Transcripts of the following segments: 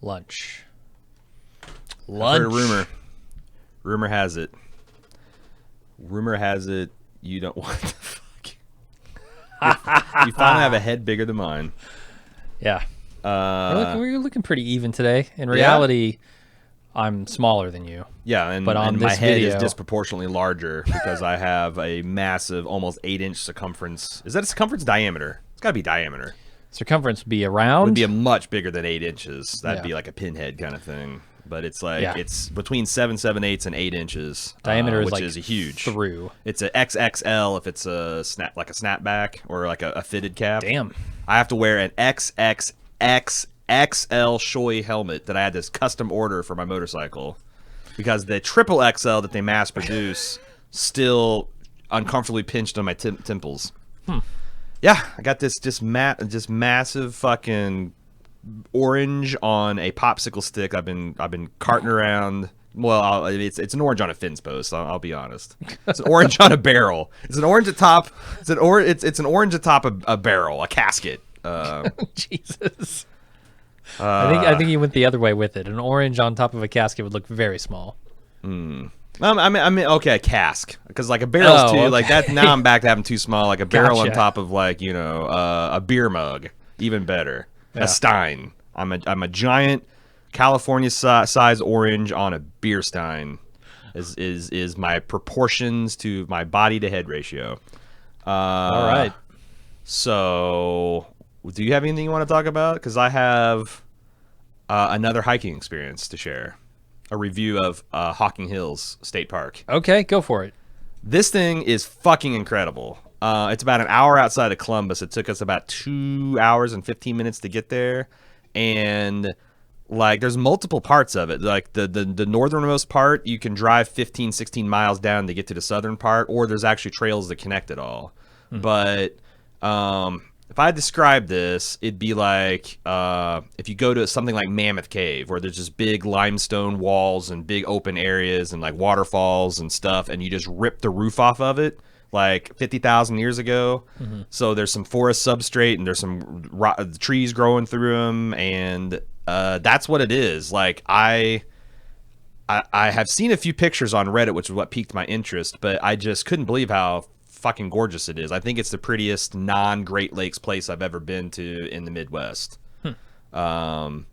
Lunch. I've heard a rumor. Rumor has it. You don't want the fuck. You finally have a head bigger than mine. Yeah. We're looking pretty even today. In reality, I'm smaller than you. Yeah, and my head is disproportionately larger because I have a massive, almost 8-inch circumference. Is that a circumference diameter? It's got to be diameter. Circumference would be around? Would be a much bigger than 8 inches. That'd be like a pinhead kind of thing. But it's like it's between 7/7/8 and 8 inches. Diameter which is huge. Through. It's a XXL if it's a snapback or like a fitted cap. Damn. I have to wear an XXXXL Shoei helmet that I had this custom order for my motorcycle because the triple XL that they mass produce still uncomfortably pinched on my temples. Yeah, I got this just massive fucking orange on a popsicle stick. I've been carting around. Well, it's an orange on a fence post. I'll be honest. It's an orange on a barrel. It's an orange atop. It's an orange atop a barrel, a casket. Jesus. I think you went the other way with it. An orange on top of a casket would look very small. I mean, okay, a cask, because like a barrel's too like that. Now I'm back to having too small. Like a barrel on top of like a beer mug, even better. Yeah. A stein. I'm a giant California size orange on a beer stein. Is my proportions to my body to head ratio. All right. So, do you have anything you want to talk about? Because I have another hiking experience to share. A review of Hocking Hills State Park. Okay, go for it. This thing is fucking incredible. It's about an hour outside of Columbus. It took us about 2 hours and 15 minutes to get there. And like there's multiple parts of it. Like the northernmost part, you can drive 15, 16 miles down to get to the southern part, or there's actually trails that connect it all. But if I describe this, it'd be like if you go to something like Mammoth Cave, where there's just big limestone walls and big open areas and like waterfalls and stuff, and you just rip the roof off of it like 50,000 years ago. So there's some forest substrate and there's some trees growing through them, and that's what it is. Like I have seen a few pictures on Reddit, which is what piqued my interest, but I just couldn't believe how fucking gorgeous it is. I think it's the prettiest non-Great Lakes place I've ever been to in the Midwest. And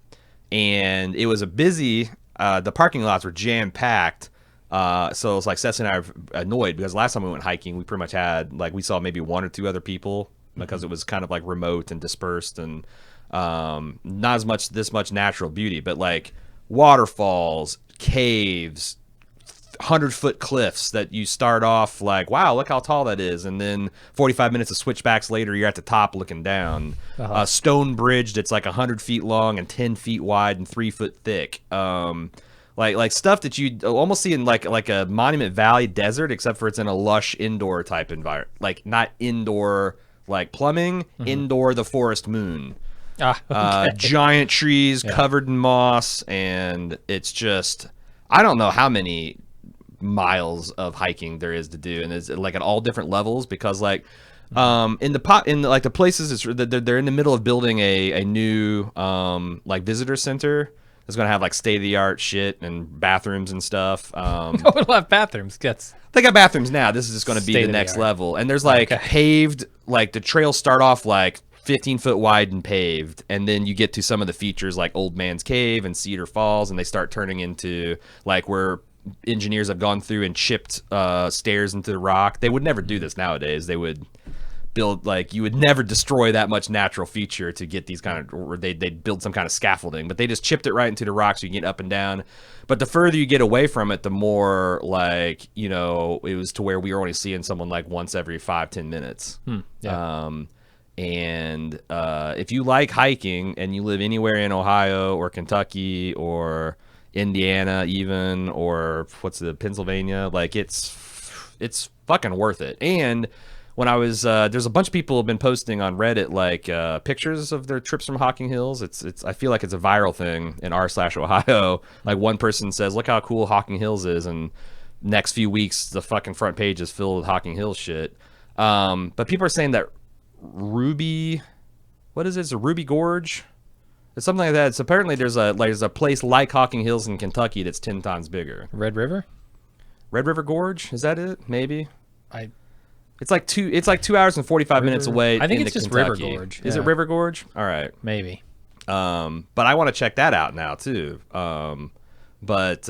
it was a busy, the parking lots were jam-packed. So it's like Seth and I are annoyed because last time we went hiking, we pretty much had, like, we saw maybe one or two other people because it was kind of like remote and dispersed and not as much this much natural beauty, but like waterfalls, caves, 100-foot cliffs that you start off like, wow, look how tall that is, and then 45 minutes of switchbacks later, you're at the top looking down. A stone bridge that's like 100 feet long and 10 feet wide and 3 foot thick. Like stuff that you almost see in like a Monument Valley desert, except for it's in a lush indoor type environment, like not indoor like plumbing, indoor the forest moon. Giant trees covered in moss, and it's just, I don't know how many miles of hiking there is to do, and it's like at all different levels, because like in the places they're in the middle of building a new like visitor center. It's gonna have like state-of-the-art shit and bathrooms and stuff. It'll have bathrooms. They got bathrooms now. This is just gonna be the next level, and there's like paved, like the trails start off like 15 foot wide and paved, and then you get to some of the features like Old Man's Cave and Cedar Falls, and they start turning into like where engineers have gone through and chipped stairs into the rock. They would never do this nowadays. They would build, like, you would never destroy that much natural feature to get these kind of, or they'd build some kind of scaffolding, but they just chipped it right into the rock so you can get up and down. But the further you get away from it, the more, like, you know, it was to where we were only seeing someone like once every 5-10 minutes. And if you like hiking and you live anywhere in Ohio or Kentucky or Indiana even, or Pennsylvania, like it's fucking worth it. And when I was there's a bunch of people have been posting on Reddit like pictures of their trips from Hocking Hills. It's I feel like it's a viral thing in r/Ohio. Like one person says, look how cool Hocking Hills is, and next few weeks the fucking front page is filled with Hocking Hills shit. But people are saying that Ruby, what is it? It's a Ruby Gorge. It's something like that. It's apparently there's a place like Hocking Hills in Kentucky that's 10 times bigger. Red River? Red River Gorge, is that it? Maybe. I It's like 2 hours and 45 minutes away. I think into it's just Kentucky. River Gorge. Is it Yeah. River Gorge? All right. Maybe. But I want to check that out now too. Because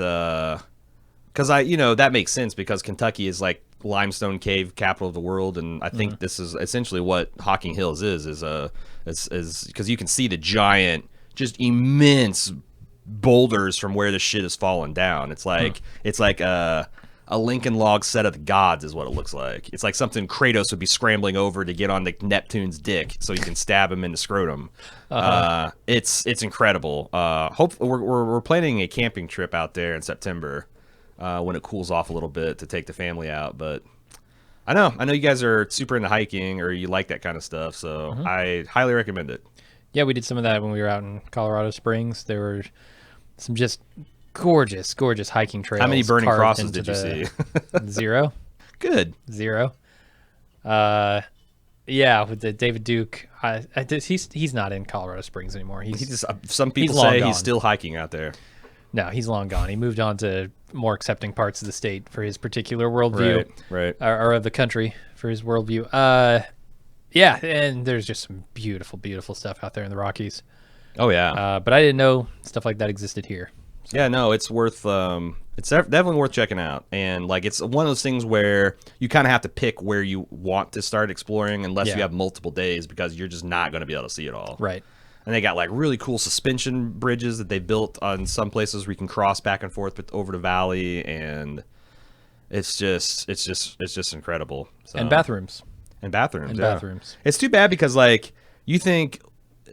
that makes sense because Kentucky is like limestone cave capital of the world, and I think this is essentially what Hocking Hills is because you can see the giant, just immense boulders from where the shit has fallen down. It's like a Lincoln log set of the gods is what it looks like. It's like something Kratos would be scrambling over to get on the Neptune's dick so he can stab him in the scrotum. It's incredible. We're planning a camping trip out there in September when it cools off a little bit to take the family out. But I know you guys are super into hiking or you like that kind of stuff, so I highly recommend it. Yeah, we did some of that when we were out in Colorado Springs. There were some just gorgeous hiking trails. How many burning carved crosses into did you see? 0. Good. 0. Yeah, with the David Duke. He's not in Colorado Springs anymore. Some people long say gone. he's still hiking out there. No, he's long gone. He moved on to more accepting parts of the state for his particular worldview, Right. or of the country for his worldview. Yeah, and there's just some beautiful stuff out there in the Rockies. Oh yeah. But I didn't know stuff like that existed here. Yeah, no, it's worth. It's definitely worth checking out, and like it's one of those things where you kind of have to pick where you want to start exploring, unless you have multiple days, because you're just not going to be able to see it all. Right. And they got like really cool suspension bridges that they built on some places where you can cross back and forth over the valley, and it's just incredible. So, And bathrooms. and bathrooms. And yeah. bathrooms. It's too bad because like you think.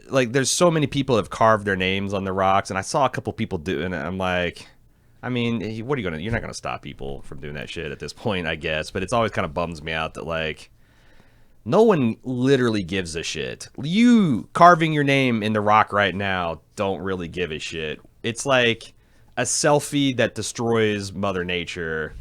Like there's so many people that have carved their names on the rocks, and I saw a couple people doing it. I'm like, I mean, what are you you're not gonna stop people from doing that shit at this point, I guess. But it's always kind of bums me out that like no one literally gives a shit. You carving your name in the rock right now don't really give a shit. It's like a selfie that destroys Mother Nature.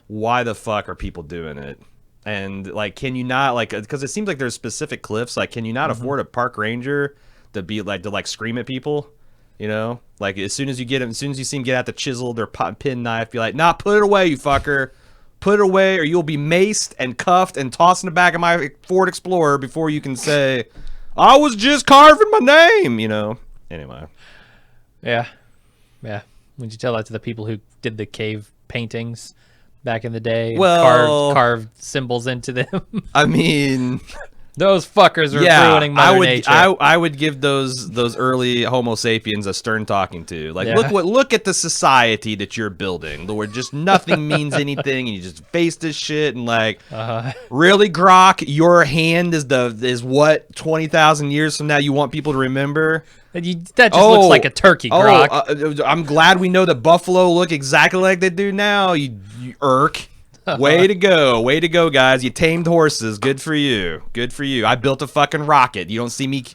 Why the fuck are people doing it? And like, can you not like? Because it seems like there's specific cliffs. Like, can you not afford a park ranger to scream at people? You know, like as soon as you see him get out the chiseled or pin knife, be like, nah, put it away, you fucker. Put it away, or you'll be maced and cuffed and tossed in the back of my Ford Explorer before you can say, I was just carving my name. You know. Anyway. Yeah. Would you tell that to the people who did the cave paintings back in the day? And Well, carved symbols into them. I mean, those fuckers are ruining Mother Nature. I would give those early Homo sapiens a stern talking to. Like, look at the society that you're building, where just nothing means anything, and you just face this shit and like, really, Grok, your hand is what 20,000 years from now you want people to remember. That just looks like a turkey, Grok. I'm glad we know that buffalo look exactly like they do now. You irk. Way to go, guys. You tamed horses. Good for you. I built a fucking rocket. You don't see me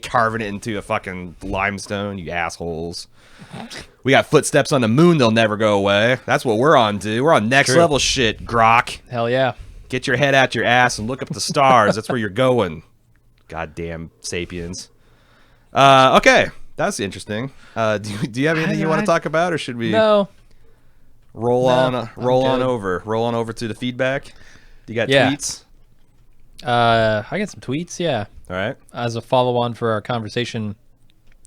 carving it into a fucking limestone, you assholes. We got footsteps on the moon. They'll never go away. That's what we're on to. We're on next level shit, Grok. Hell yeah. Get your head out your ass and look up the stars. That's where you're going. Goddamn sapiens. Okay. That's interesting. Do you have anything you want to talk about, or should we roll on over to the feedback? You got tweets? I got some tweets, yeah. All right. As a follow-on for our conversation,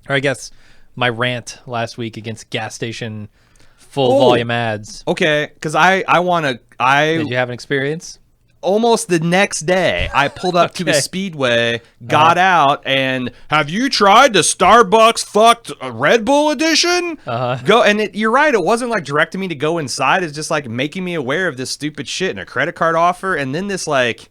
or I guess my rant last week against gas station full volume ads. Okay, because I Did you have an experience? Almost the next day, I pulled up to the Speedway, got out, and have you tried the Starbucks fucked Red Bull edition? Go, and you're right. It wasn't like directing me to go inside. It's just like making me aware of this stupid shit and a credit card offer, and then this like.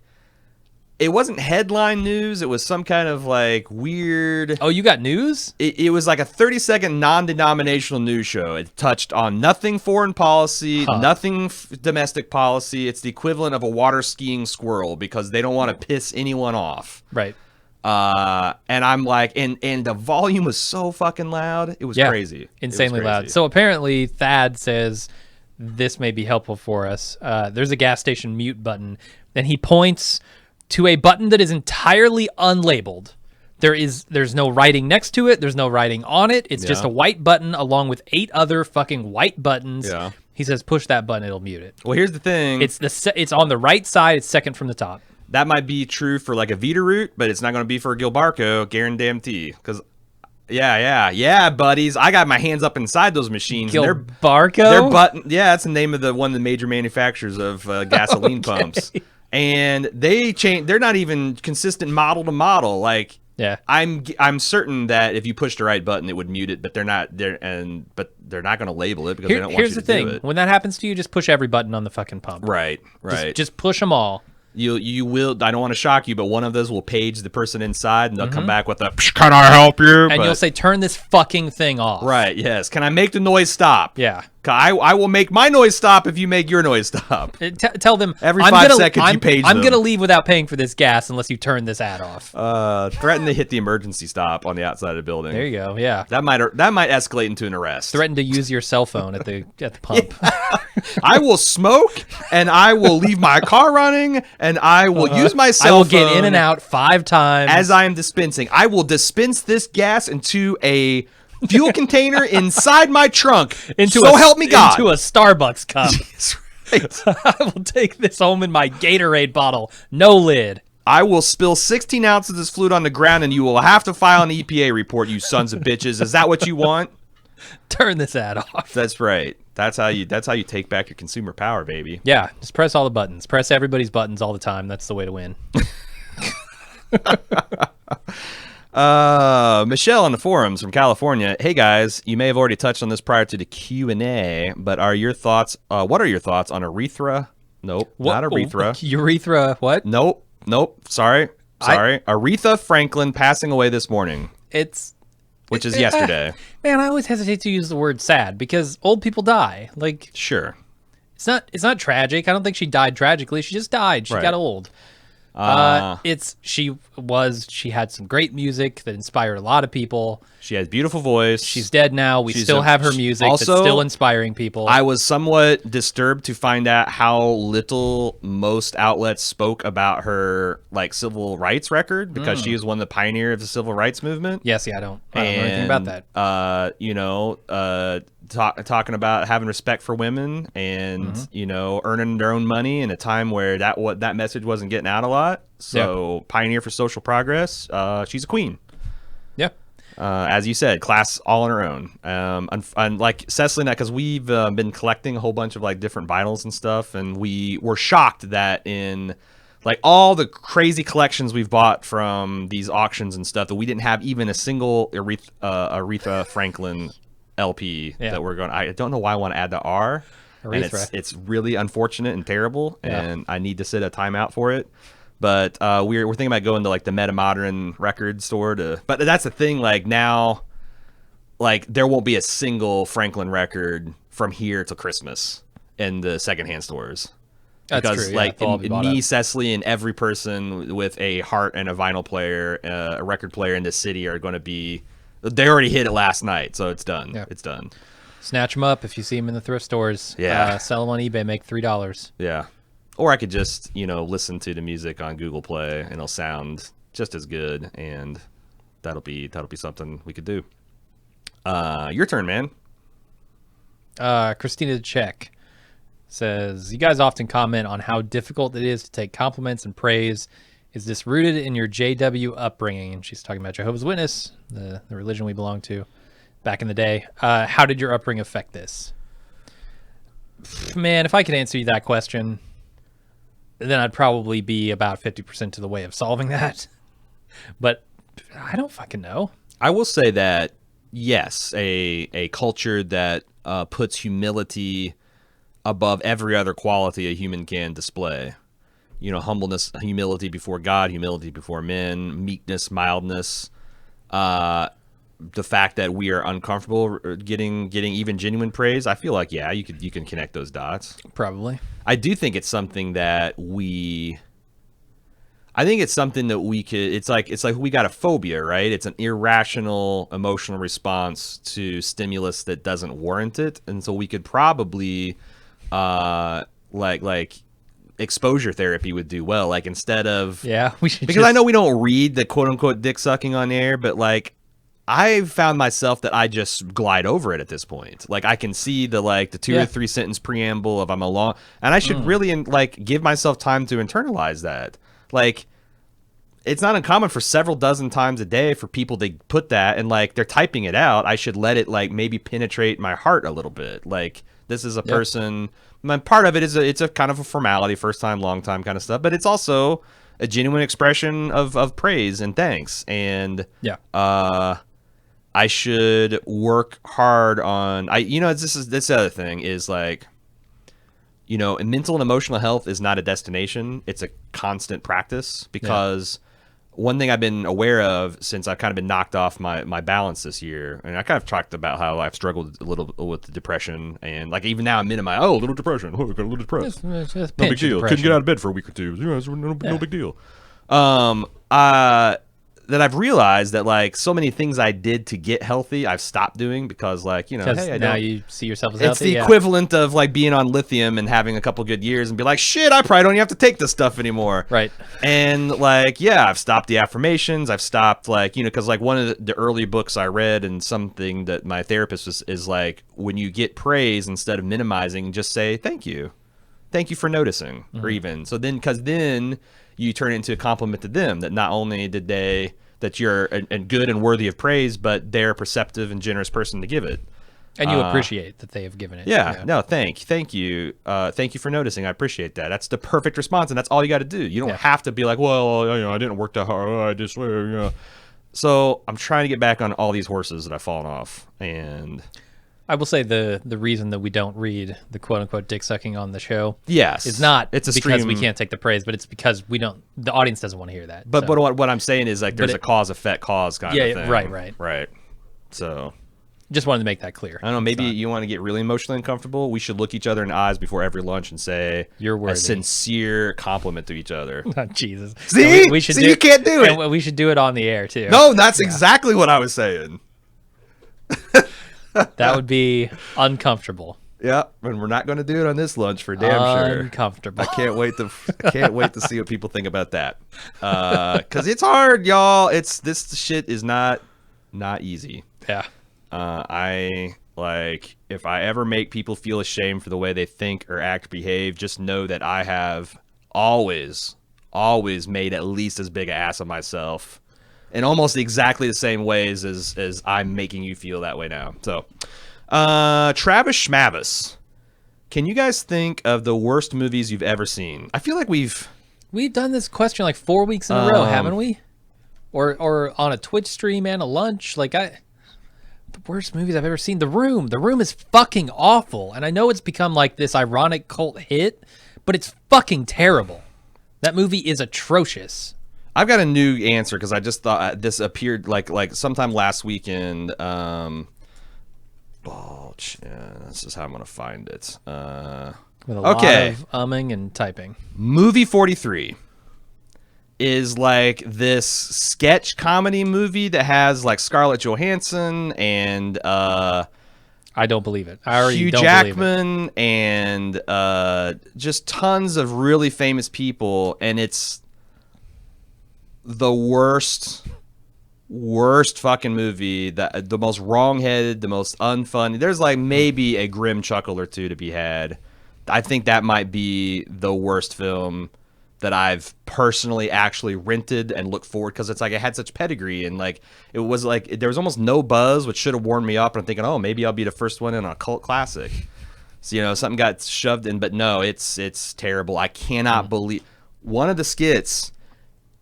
It wasn't headline news. It was some kind of like weird. Oh, you got news? It was like a 30-second non-denominational news show. It touched on nothing foreign policy, nothing domestic policy. It's the equivalent of a water skiing squirrel because they don't want to piss anyone off. Right. And I'm like, and the volume was so fucking loud. It was crazy. Insanely loud. So apparently Thad says this may be helpful for us. There's a gas station mute button, and he points to a button that is entirely unlabeled There's no writing next to it. There's no writing on it. It's just a white button along with 8 other fucking white buttons. Yeah. He says, push that button, it'll mute it. Well, here's the thing. It's on the right side. It's second from the top. That might be true for like a Vita root, but it's not going to be for a Gilbarco, guarantee. Because, yeah, buddies. I got my hands up inside those machines. Gilbarco? They're button. Yeah, that's the name of one of the major manufacturers of gasoline pumps. And they're not even consistent model to model. Like, yeah, I'm certain that if you push the right button, it would mute it. But they're not but they're not going to label it because they don't want you to do it. Here's the thing: when that happens to you, just push every button on the fucking pump. Right. Just push them all. You will. I don't want to shock you, but one of those will page the person inside, and they'll come back with a "Can I help you?" And you'll say, "Turn this fucking thing off." Right. Yes. Can I make the noise stop? Yeah. I will make my noise stop if you make your noise stop. Tell them every 5 seconds you page them. I'm gonna leave without paying for this gas unless you turn this ad off. Threaten to hit the emergency stop on the outside of the building. There you go. Yeah. That might escalate into an arrest. Threaten to use your cell phone at the pump. I will smoke and I will leave my car running and I will use my cell phone. I will get in and out 5 times as I am dispensing. I will dispense this gas into a fuel container inside my trunk. Help me God. Into a Starbucks cup. That's right. I will take this home in my Gatorade bottle. No lid. I will spill 16 ounces of this fluid on the ground and you will have to file an EPA report, you sons of bitches. Is that what you want? Turn this ad off. That's right. That's how you take back your consumer power, baby. Yeah, just press all the buttons. Press everybody's buttons all the time. That's the way to win. Michelle on the forums from California. Hey guys, you may have already touched on this prior to the Q&A, but what are your thoughts on urethra? Nope, not urethra. Urethra what? Nope. Sorry. Aretha Franklin passing away this morning. Which is yesterday. Man, I always hesitate to use the word sad because old people die. Like, sure. It's not tragic. I don't think she died tragically. She just died. She got old. She had some great music that inspired a lot of people. She has beautiful voice. She's dead now. We still have her music that's still inspiring people. I was somewhat disturbed to find out how little most outlets spoke about her like civil rights record because she was one of the pioneers of the civil rights movement. I don't know anything about that. Talking about having respect for women and earning their own money in a time where that message wasn't getting out a lot. So pioneer for social progress. She's a queen. Yeah. As you said, class all on her own. And like Cecily and that, because we've been collecting a whole bunch of like different vinyls and stuff, and we were shocked that in like all the crazy collections we've bought from these auctions and stuff, that we didn't have even a single Aretha Franklin LP that we're going. I don't know why I want to add the R. And it's really unfortunate and terrible, and I need to set a timeout for it. But we're thinking about going to like the Meta Modern record store but that's the thing. Like now, like there won't be a single Franklin record from here till Christmas in the secondhand stores. That's because true, like me, Cecily, and every person with a heart and a vinyl player, a record player in this city are going to be. They already hit it last night, so it's done. Yeah. It's done. Snatch them up if you see them in the thrift stores. Yeah. Sell them on eBay, make $3. Yeah. Or I could just, listen to the music on Google Play, and it'll sound just as good, and that'll be something we could do. Your turn, man. Christina Check says, you guys often comment on how difficult it is to take compliments and praise. Is this rooted in your JW upbringing? And she's talking about Jehovah's Witness, the religion we belong to back in the day. How did your upbringing affect this? Man, if I could answer you that question, then I'd probably be about 50% to the way of solving that. But I don't fucking know. I will say that, yes, a culture that puts humility above every other quality a human can display. Humbleness, humility before God, humility before men, meekness, mildness. The fact that we are uncomfortable getting even genuine praise, I feel like, you can connect those dots. Probably. I do think it's something that we could, it's like we got a phobia, right? It's an irrational emotional response to stimulus that doesn't warrant it. And so we could probably, exposure therapy would do well. Like instead of Yeah, we should because I know we don't read the quote unquote dick sucking on air, but like I've found myself that I just glide over it at this point. Like I can see the 2 or 3 sentence preamble of I'm alone, and I should really like give myself time to internalize that. Like it's not uncommon for several dozen times a day for people to put that and like they're typing it out. I should let it like maybe penetrate my heart a little bit. Like this is a person. Part of it is it's a kind of a formality, first time, long time kind of stuff, but it's also a genuine expression of praise and thanks. And I should work hard on this other thing is like, mental and emotional health is not a destination. It's a constant practice because one thing I've been aware of since I've kind of been knocked off my balance this year, and I kind of talked about how I've struggled a little with the depression, and like even now I'm in my little depression. I got a little depressed. Just no big deal. Couldn't get out of bed for a week or two. It's no big deal. That I've realized that like so many things I did to get healthy, I've stopped doing because like, hey, now you see yourself as healthy. It's the equivalent of like being on lithium and having a couple good years and be like, shit, I probably don't even have to take this stuff anymore. Right. And like, I've stopped the affirmations. I've stopped like, because like one of the early books I read and something that my therapist is like, when you get praise, instead of minimizing, just say, thank you. Thank you for noticing. Or even so because then you turn it into a compliment to them that not only did that you're a good and worthy of praise, but they're a perceptive and generous person to give it. And you appreciate that they have given it. Yeah. No, thank you. Thank you for noticing. I appreciate that. That's the perfect response, and that's all you got to do. You don't have to be like, well, I didn't work that hard. I just, So I'm trying to get back on all these horses that I've fallen off, and I will say the reason that we don't read the quote unquote dick sucking on the show, it's not because we can't take the praise, but it's because the audience doesn't want to hear that. But what I'm saying is like there's a cause effect cause kind of thing. Right. So just wanted to make that clear. I don't know. Maybe you want to get really emotionally uncomfortable. We should look each other in the eyes before every lunch and say you're worthy. A sincere compliment to each other. Oh, Jesus. See, we should you can't do it. And we should do it on the air too. No, that's exactly what I was saying. That would be uncomfortable. Yeah, and we're not going to do it on this lunch for damn sure. Uncomfortable. I can't wait to see what people think about that. Because it's hard, y'all. This shit is not easy. Yeah. If I ever make people feel ashamed for the way they think or act, behave, just know that I have always made at least as big an ass of myself. In almost exactly the same ways as I'm making you feel that way now. So, Travis Schmavis, can you guys think of the worst movies you've ever seen? I feel like we've done this question like 4 weeks in a row, haven't we? Or on a Twitch stream and a lunch. The worst movies I've ever seen. The Room. The Room is fucking awful, and I know it's become like this ironic cult hit, but it's fucking terrible. That movie is atrocious. I've got a new answer because I just thought this appeared like sometime last weekend. This is how I'm gonna find it. With a lot of umming and typing. Movie 43 is like this sketch comedy movie that has like Scarlett Johansson and I don't believe it. I already Hugh don't Jackman and just tons of really famous people, and it's the worst fucking movie, the most wrong-headed, the most unfunny. There's like maybe a grim chuckle or two to be had. I think that might be the worst film that I've personally actually rented and looked forward, because it's like it had such pedigree, and like it was like there was almost no buzz, which should have warmed me up. And I'm thinking, oh, maybe I'll be the first one in on a cult classic. So something got shoved in, but no, it's terrible. I cannot believe one of the skits.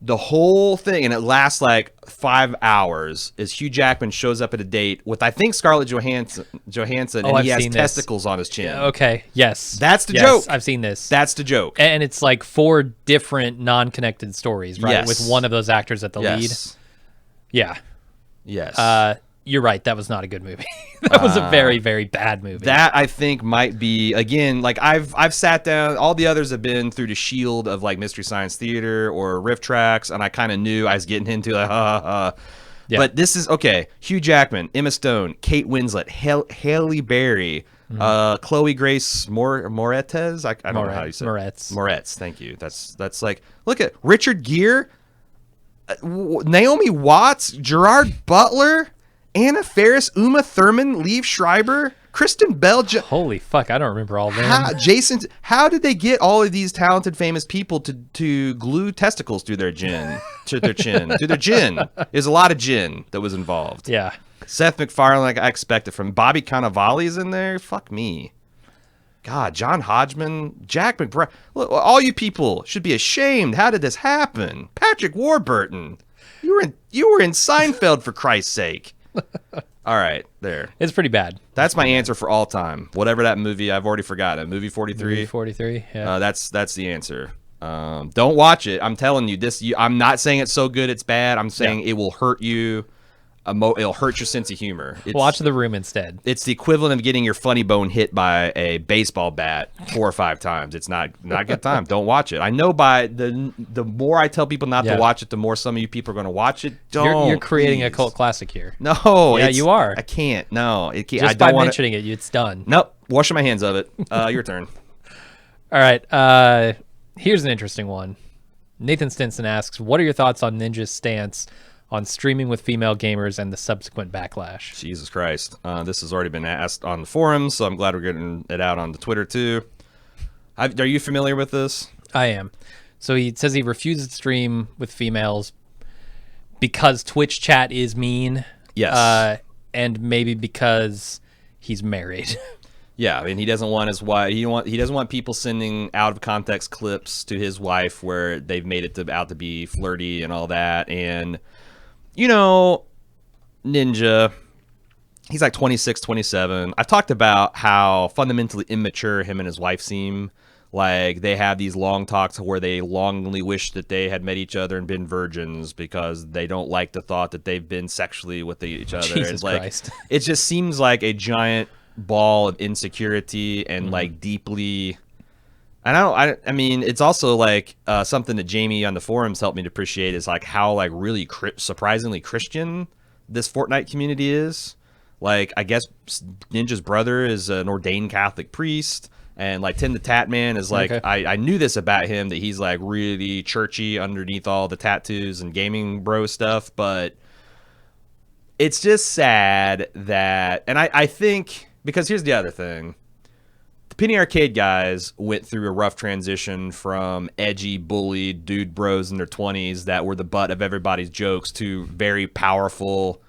The whole thing, and it lasts like 5 hours, is Hugh Jackman shows up at a date with, I think, Scarlett Johansson, and he has testicles on his chin. Okay, yes. That's the joke. I've seen this. That's the joke. And it's like 4 different non-connected stories, right? Yes. With one of those actors at the lead. Yeah. Yes. You're right. That was not a good movie. That was a very, very bad movie. That, I think, might be, again, like I've sat down, all the others have been through the shield of like Mystery Science Theater or Riff Tracks, and I kind of knew I was getting into like, Yeah. But this is, okay, Hugh Jackman, Emma Stone, Kate Winslet, Halle Berry, Chloe Grace Moretz. I don't know how you say Moretz. Moretz. Thank you. That's like, look at Richard Gere, Naomi Watts, Gerard Butler, Anna Faris, Uma Thurman, Liev Schreiber, Kristen Bell. Holy fuck! I don't remember all them. Jason, how did they get all of these talented, famous people to glue testicles through their chin, to their chin? There's a lot of gin that was involved. Yeah. Seth MacFarlane, like I expected from Bobby Cannavale's in there. Fuck me. God, John Hodgman, Jack McBride. Look, all you people should be ashamed. How did this happen? Patrick Warburton, you were in Seinfeld, for Christ's sake. All right, there. It's pretty bad. That's my answer for all time. Whatever that movie, I've already forgotten. Movie 43. Movie 43. Yeah. That's the answer. Don't watch it. I'm telling you this. I'm not saying it's so good it's bad. I'm saying it will hurt you. It'll hurt your sense of humor. Watch The Room instead. It's the equivalent of getting your funny bone hit by a baseball bat 4 or 5 times. It's not a good time. Don't watch it. I know by the more I tell people not to watch it, the more some of you people are going to watch it. You're creating a cult classic here. No. Yeah, you are. I can't. No. It can't. Just by mentioning it, it's done. Nope. Washing my hands of it. Your turn. All right. Here's an interesting one. Nathan Stinson asks, what are your thoughts on Ninja's stance on streaming with female gamers and the subsequent backlash? Jesus Christ. This has already been asked on the forums, so I'm glad we're getting it out on the Twitter too. Are you familiar with this? I am. So he says he refuses to stream with females because Twitch chat is mean. Yes. And maybe because he's married. Yeah, I mean, he doesn't want his wife. He doesn't want people sending out of context clips to his wife where they've made it out to be flirty and all that. And you know, Ninja, he's like 26, 27. I've talked about how fundamentally immature him and his wife seem. Like, they have these long talks where they longingly wish that they had met each other and been virgins because they don't like the thought that they've been sexually with each other. Jesus like, Christ. It just seems like a giant ball of insecurity and like deeply... I mean, it's also like something that Jamie on the forums helped me to appreciate is like how like really surprisingly Christian this Fortnite community is. Like, I guess Ninja's brother is an ordained Catholic priest, and like Tim the Tat Man is like, I knew this about him, that he's like really churchy underneath all the tattoos and gaming bro stuff. But it's just sad that, and I think, because here's the other thing. Penny Arcade guys went through a rough transition from edgy, bullied dude bros in their 20s that were the butt of everybody's jokes to very powerful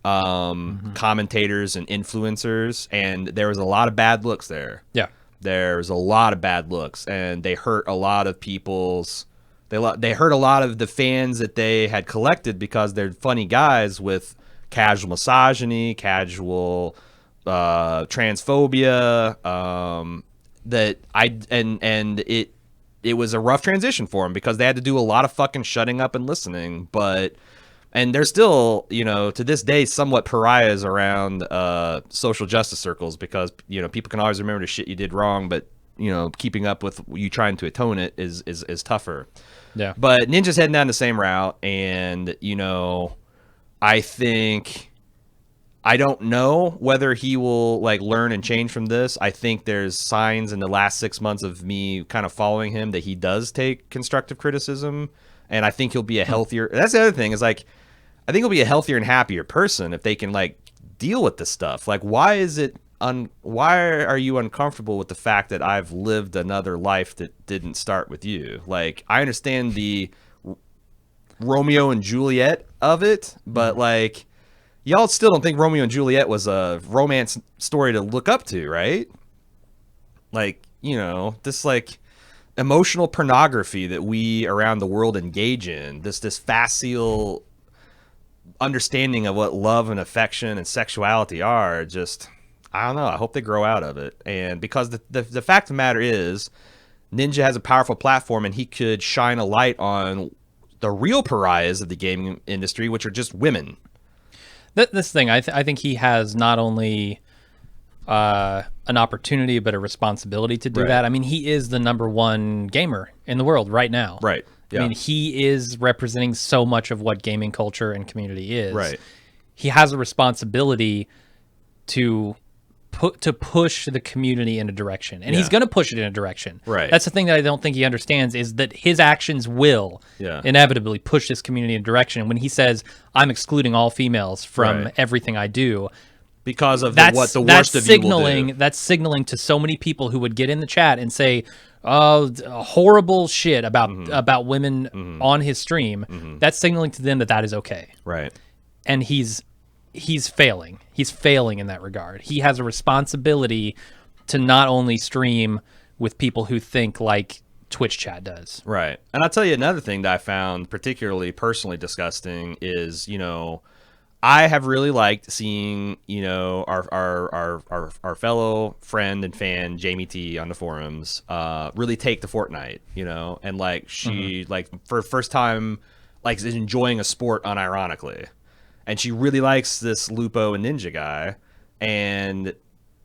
commentators and influencers. And there was a lot of bad looks there. Yeah. There's a lot of bad looks, and they hurt a lot of people's... They hurt a lot of the fans that they had collected because they're funny guys with casual misogyny, casual... transphobia, it was a rough transition for them because they had to do a lot of fucking shutting up and listening. And they're still, you know, to this day, somewhat pariahs around social justice circles because, you know, people can always remember the shit you did wrong, but, you know, keeping up with you trying to atone it is tougher. Yeah. But Ninja's heading down the same route, and, you know, I don't know whether he will like learn and change from this. I think there's signs in the last 6 months of me kind of following him that he does take constructive criticism, and I think he'll be a healthier. That's the other thing is like, I think he'll be a healthier and happier person if they can like deal with this stuff. Like, why are you uncomfortable with the fact that I've lived another life that didn't start with you? Like, I understand the Romeo and Juliet of it, but like, y'all still don't think Romeo and Juliet was a romance story to look up to, right? Like, you know, this like emotional pornography that we around the world engage in, this facile understanding of what love and affection and sexuality are, just, I don't know. I hope they grow out of it. And because the fact of the matter is, Ninja has a powerful platform, and he could shine a light on the real pariahs of the gaming industry, which are just women. This thing, I think he has not only an opportunity but a responsibility to do that. I mean, he is the #1 gamer in the world right now. Right. Yeah. I mean, he is representing so much of what gaming culture and community is. Right. He has a responsibility to to push the community in a direction, and he's Yeah. going to push it in a direction. Right. That's the thing that I don't think he understands is that his actions will inevitably push this community in a direction. When he says, "I'm excluding all females from everything I do," because of what the that's worst of signaling, you will do. That's signaling to so many people who would get in the chat and say, "Oh, horrible shit about women on his stream." That's signaling to them that that is okay. Right. And he's failing. He's failing in that regard. He has a responsibility to not only stream with people who think like Twitch chat does. Right. And I'll tell you another thing that I found particularly personally disgusting is, I have really liked seeing, our fellow friend and fan Jamie T on the forums really take to Fortnite, and like she like for first time like is enjoying a sport unironically. And she really likes this Lupo and Ninja guy, and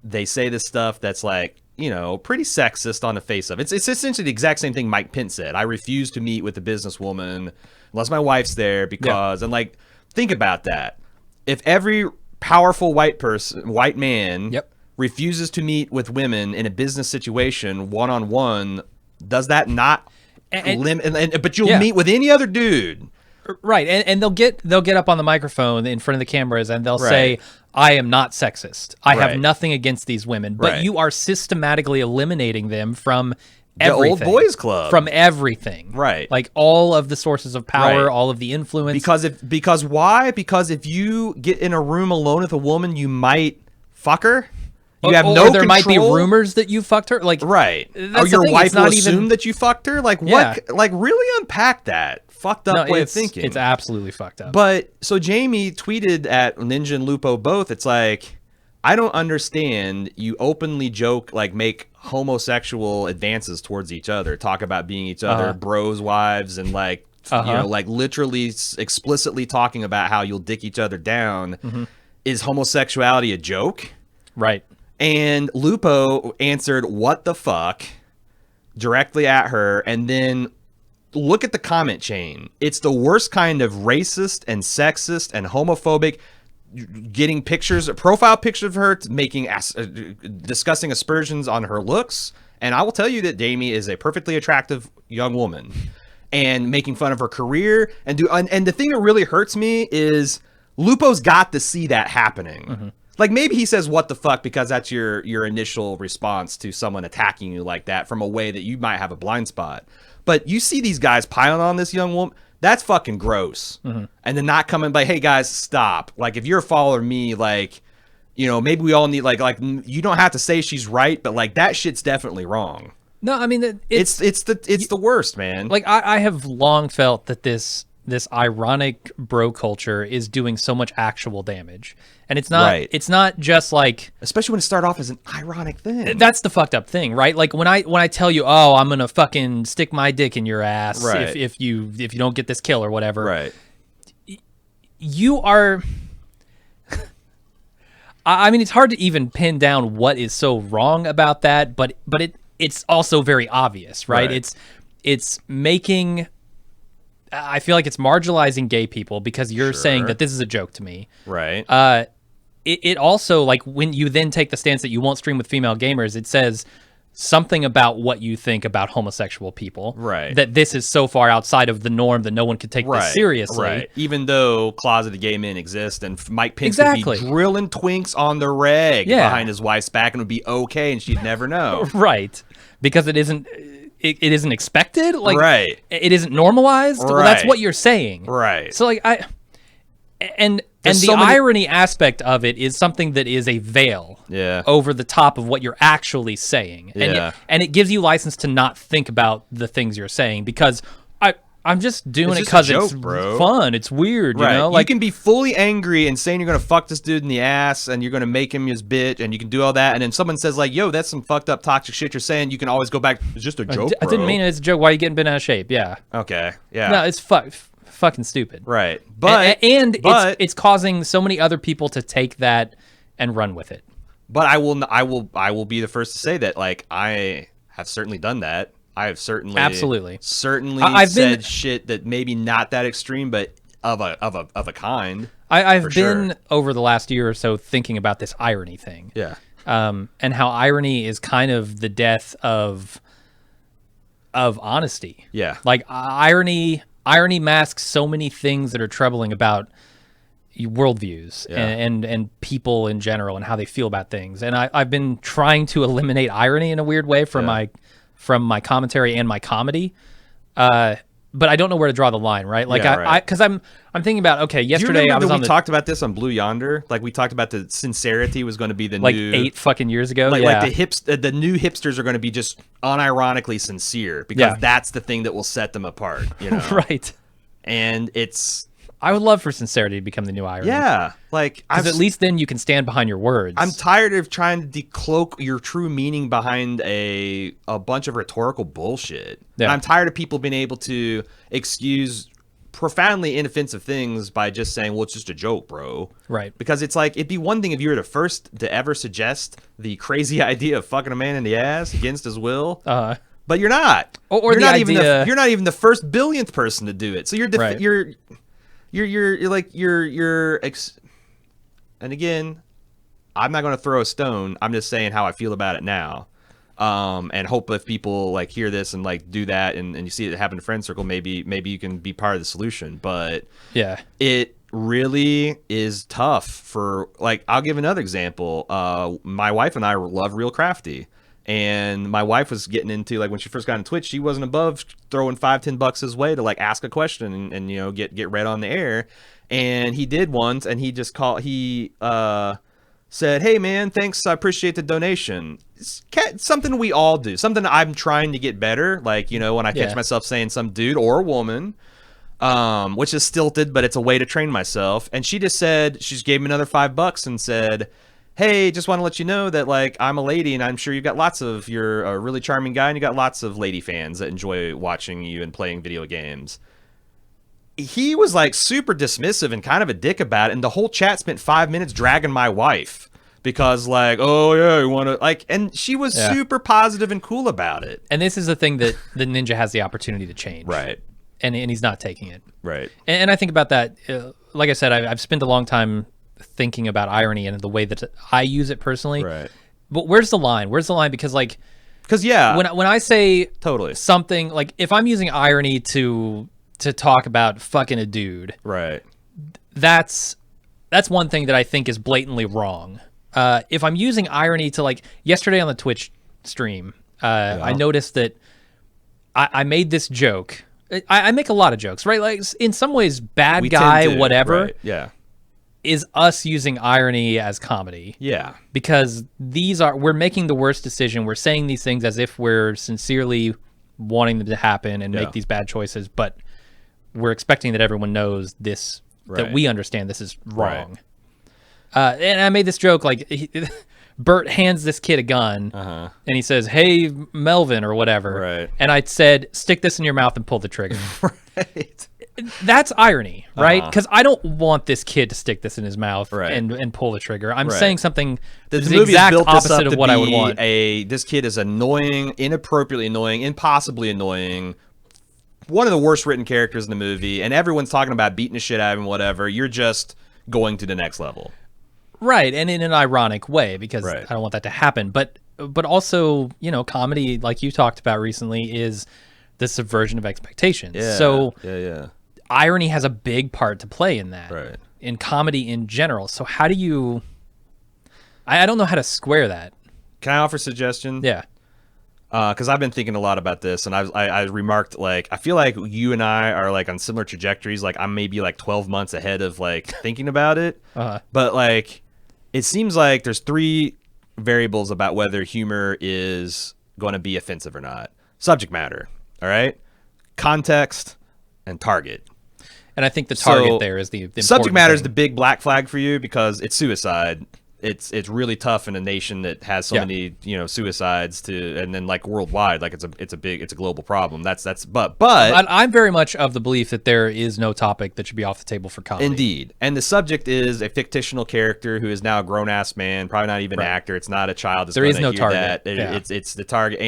they say this stuff that's like, pretty sexist on the face of it. It's essentially the exact same thing Mike Pence said. I refuse to meet with a businesswoman unless my wife's there because, and like, think about that. If every powerful white man refuses to meet with women in a business situation one-on-one, does that not limit? But you'll meet with any other dude. Right, and they'll get up on the microphone in front of the cameras and they'll say, "I am not sexist. I have nothing against these women." But you are systematically eliminating them from everything. The old boys club. From everything. Right. Like all of the sources of power, all of the influence. Because why? Because if you get in a room alone with a woman, you might fuck her. You have no control. There might be rumors that you fucked her. Like, right. Or your wife will assume that you fucked her. Like, what? Like, really unpack that fucked up way of thinking. It's absolutely fucked up. But so Jamie tweeted at Ninja and Lupo both. It's like, I don't understand. You openly joke, like make homosexual advances towards each other, talk about being each other, bros, wives, and like, like literally explicitly talking about how you'll dick each other down. Is homosexuality a joke? Right. And Lupo answered, "What the fuck?" directly at her, and then look at the comment chain. It's the worst kind of racist and sexist and homophobic. Getting pictures, profile pictures of her, discussing aspersions on her looks. And I will tell you that Jamie is a perfectly attractive young woman, and making fun of her career. And the thing that really hurts me is Lupo's got to see that happening. Like maybe he says "what the fuck" because that's your initial response to someone attacking you like that from a way that you might have a blind spot. But you see these guys piling on this young woman. That's fucking gross. And then not coming by, "Hey guys, stop." Like if you're a follower of me, like, maybe we all need like you don't have to say she's right, but like that shit's definitely wrong. No, I mean it's the worst, man. Like I have long felt that this ironic bro culture is doing so much actual damage. And it's not it's not just like, especially when it started off as an ironic thing. That's the fucked up thing, right? Like when I tell you, "Oh, I'm going to fucking stick my dick in your ass if you don't get this kill or whatever." Right. You are I mean, it's hard to even pin down what is so wrong about that, but it's also very obvious, right? It's making, I feel like it's marginalizing gay people because you're saying that this is a joke to me. Right. It also, like, when you then take the stance that you won't stream with female gamers, it says something about what you think about homosexual people. Right. That this is so far outside of the norm that no one could take this seriously. Right. Even though closeted gay men exist, and Mike Pence could be drilling twinks on the reg behind his wife's back and it would be okay and she'd never know. Right. Because it isn't expected. Like, it isn't normalized. Right. Well, that's what you're saying. Right. So like the irony aspect of it is something that is a veil over the top of what you're actually saying. And it gives you license to not think about the things you're saying because I'm just doing it because it's fun. It's weird, you know? Like, you can be fully angry and saying you're going to fuck this dude in the ass and you're going to make him his bitch and you can do all that. And then someone says like, "Yo, that's some fucked up toxic shit you're saying." You can always go back. It's just a joke, I didn't mean it. It's a joke. Why are you getting bent out of shape? Yeah. Okay. Yeah. No, it's fucking stupid. Right. But it's causing so many other people to take that and run with it. But I will be the first to say that, like, I have certainly done that. I have certainly said shit that maybe not that extreme, but of a kind. I've been over the last year or so thinking about this irony thing. Yeah. and how irony is kind of the death of honesty. Yeah. Like irony masks so many things that are troubling about worldviews and people in general and how they feel about things. And I've been trying to eliminate irony in a weird way from my commentary and my comedy. But I don't know where to draw the line, right? Like because I'm thinking about, okay, yesterday I was on we talked about this on Blue Yonder. Like we talked about the sincerity was going to be the like new 8 fucking years ago. Like the new hipsters are going to be just unironically sincere because that's the thing that will set them apart, you know? Right. And I would love for sincerity to become the new irony. Yeah, like because at least then you can stand behind your words. I'm tired of trying to decloak your true meaning behind a bunch of rhetorical bullshit. Yeah. And I'm tired of people being able to excuse profoundly inoffensive things by just saying, "Well, it's just a joke, bro." Right. Because it's like it'd be one thing if you were the first to ever suggest the crazy idea of fucking a man in the ass against his will. But you're not. Or you're the not idea... you're not even the first billionth person to do it. So and again, I'm not going to throw a stone. I'm just saying how I feel about it now. And hope if people like hear this and like do that and you see it happen in friend circle, maybe you can be part of the solution. But yeah, it really is tough for, like, I'll give another example. My wife and I love Real Crafty. And my wife was getting into, like, when she first got on Twitch, she wasn't above throwing $5-10 his way to like ask a question and you know get read on the air. And he did once, and he just said, "Hey man, thanks, I appreciate the donation." It's something we all do, something I'm trying to get better. Like, you know, when I catch myself saying some dude or a woman, which is stilted, but it's a way to train myself. And she just gave me another $5 and said, "Hey, just want to let you know that, like, I'm a lady, and I'm sure you're a really charming guy, and you got lots of lady fans that enjoy watching you and playing video games." He was like super dismissive and kind of a dick about it, and the whole chat spent 5 minutes dragging my wife because, like, "Oh yeah, you want to," like, and she was super positive and cool about it. And this is the thing that the Ninja has the opportunity to change, right? And he's not taking it, right? And I think about that. Like I said, I've spent a long time thinking about irony and the way that I use it personally. Right. But where's the line? Where's the line? Because when I say totally something, like if I'm using irony to talk about fucking a dude, right, that's one thing that I think is blatantly wrong. If I'm using irony to, like, yesterday on the Twitch stream, I noticed that I made this joke. I make a lot of jokes, right? Like, in some ways, bad guy, whatever. Right. Yeah. Is us using irony as comedy. Yeah. Because we're making the worst decision. We're saying these things as if we're sincerely wanting them to happen and make these bad choices, but we're expecting that everyone knows this, that we understand this is wrong. Right. And I made this joke, like, Bert hands this kid a gun and he says, "Hey, Melvin," or whatever. Right. And I said, "Stick this in your mouth and pull the trigger." Right. That's irony, right? Because I don't want this kid to stick this in his mouth and pull the trigger. I'm saying something the exact opposite of what I would want. This kid is annoying, inappropriately annoying, impossibly annoying. One of the worst written characters in the movie, and everyone's talking about beating the shit out of him, whatever. You're just going to the next level. Right, and in an ironic way, because I don't want that to happen. But also, you know, comedy, like you talked about recently, is the subversion of expectations. Yeah, so yeah. Irony has a big part to play in that, in comedy in general. So how do you... I don't know how to square that. Can I offer a suggestion? Yeah. Because I've been thinking a lot about this, and I remarked, like, I feel like you and I are, like, on similar trajectories. Like, I'm maybe, like, 12 months ahead of, like, thinking about it. But, like, it seems like there's 3 variables about whether humor is going to be offensive or not. Subject matter, all right? Context and target. And I think the target there is the subject matter thing. Is the big black flag for you because it's suicide. It's really tough in a nation that has so many, you know, suicides and then, like, worldwide, like, it's a global problem. But I'm very much of the belief that there is no topic that should be off the table for comedy. Indeed. And the subject is a fictional character who is now a grown ass man, probably not even an actor. It's not a child. There is no target. It's the target.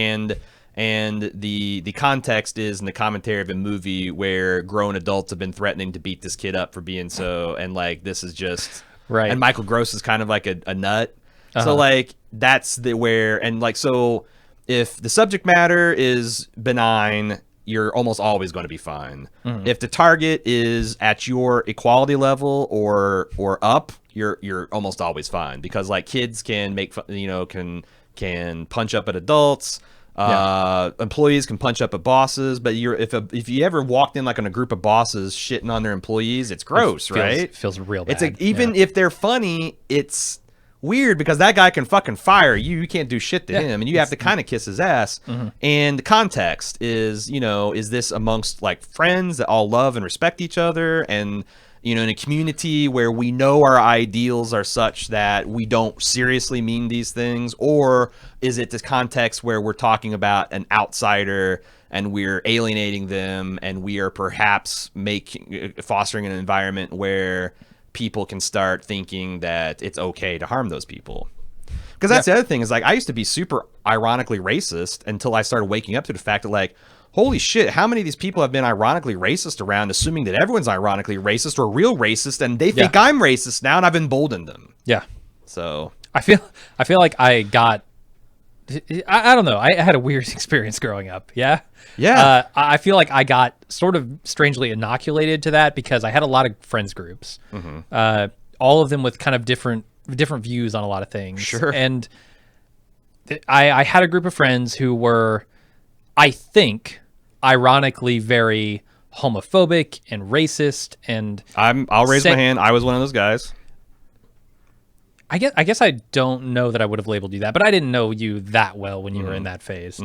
And the context is in the commentary of a movie where grown adults have been threatening to beat this kid up for being so, and, like, this is just and Michael Gross is kind of like a nut. So, like, that's where, and like, so if the subject matter is benign, you're almost always going to be fine. If the target is at your equality level or up, you're almost always fine, because like kids can make fun, can punch up at adults. Employees can punch up at bosses, but if you ever walked in like on a group of bosses shitting on their employees, it's gross, right? It feels real bad. It's like, even if they're funny, it's weird because that guy can fucking fire you. You can't do shit to him, and you have to kind of kiss his ass. And the context is, is this amongst like friends that all love and respect each other, and in a community where we know our ideals are such that we don't seriously mean these things? Or is it this context where we're talking about an outsider and we're alienating them, and we are perhaps fostering an environment where people can start thinking that it's okay to harm those people? Because that's the other thing, is like, I used to be super ironically racist until I started waking up to the fact that, like, holy shit, how many of these people have been ironically racist around, assuming that everyone's ironically racist or real racist, and they think I'm racist now, and I've emboldened them. Yeah. So I feel like I got, I don't know, I had a weird experience growing up. Yeah. I feel like I got sort of strangely inoculated to that because I had a lot of friends groups, all of them with kind of different views on a lot of things. Sure. And I had a group of friends who were, I think, ironically very homophobic and racist, and I'll raise my hand. I was one of those guys. I guess I don't know that I would have labeled you that, but I didn't know you that well when you were in that phase.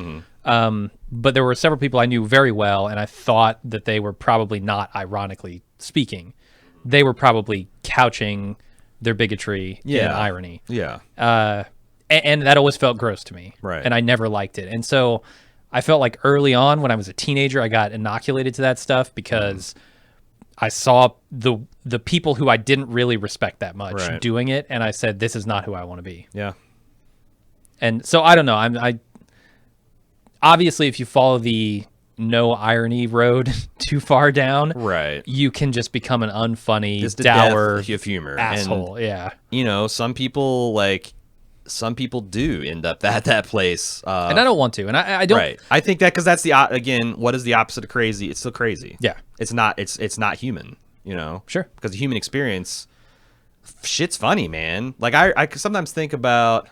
But there were several people I knew very well, and I thought that they were probably not ironically speaking. They were probably couching their bigotry in irony. Yeah. And that always felt gross to me. Right. And I never liked it. And so I felt like early on when I was a teenager, I got inoculated to that stuff because I saw the people who I didn't really respect that much doing it, and I said, this is not who I want to be. Yeah. And so I don't know. I obviously, if you follow the no irony road too far down, you can just become an unfunny, just dour of humor asshole. And, some people do end up at that place, and I don't want to, and I don't. Right. I think that because that's again, what is the opposite of crazy? It's still crazy. Yeah. It's not human. Sure. Because the human experience, shit's funny, man. Like I sometimes think about,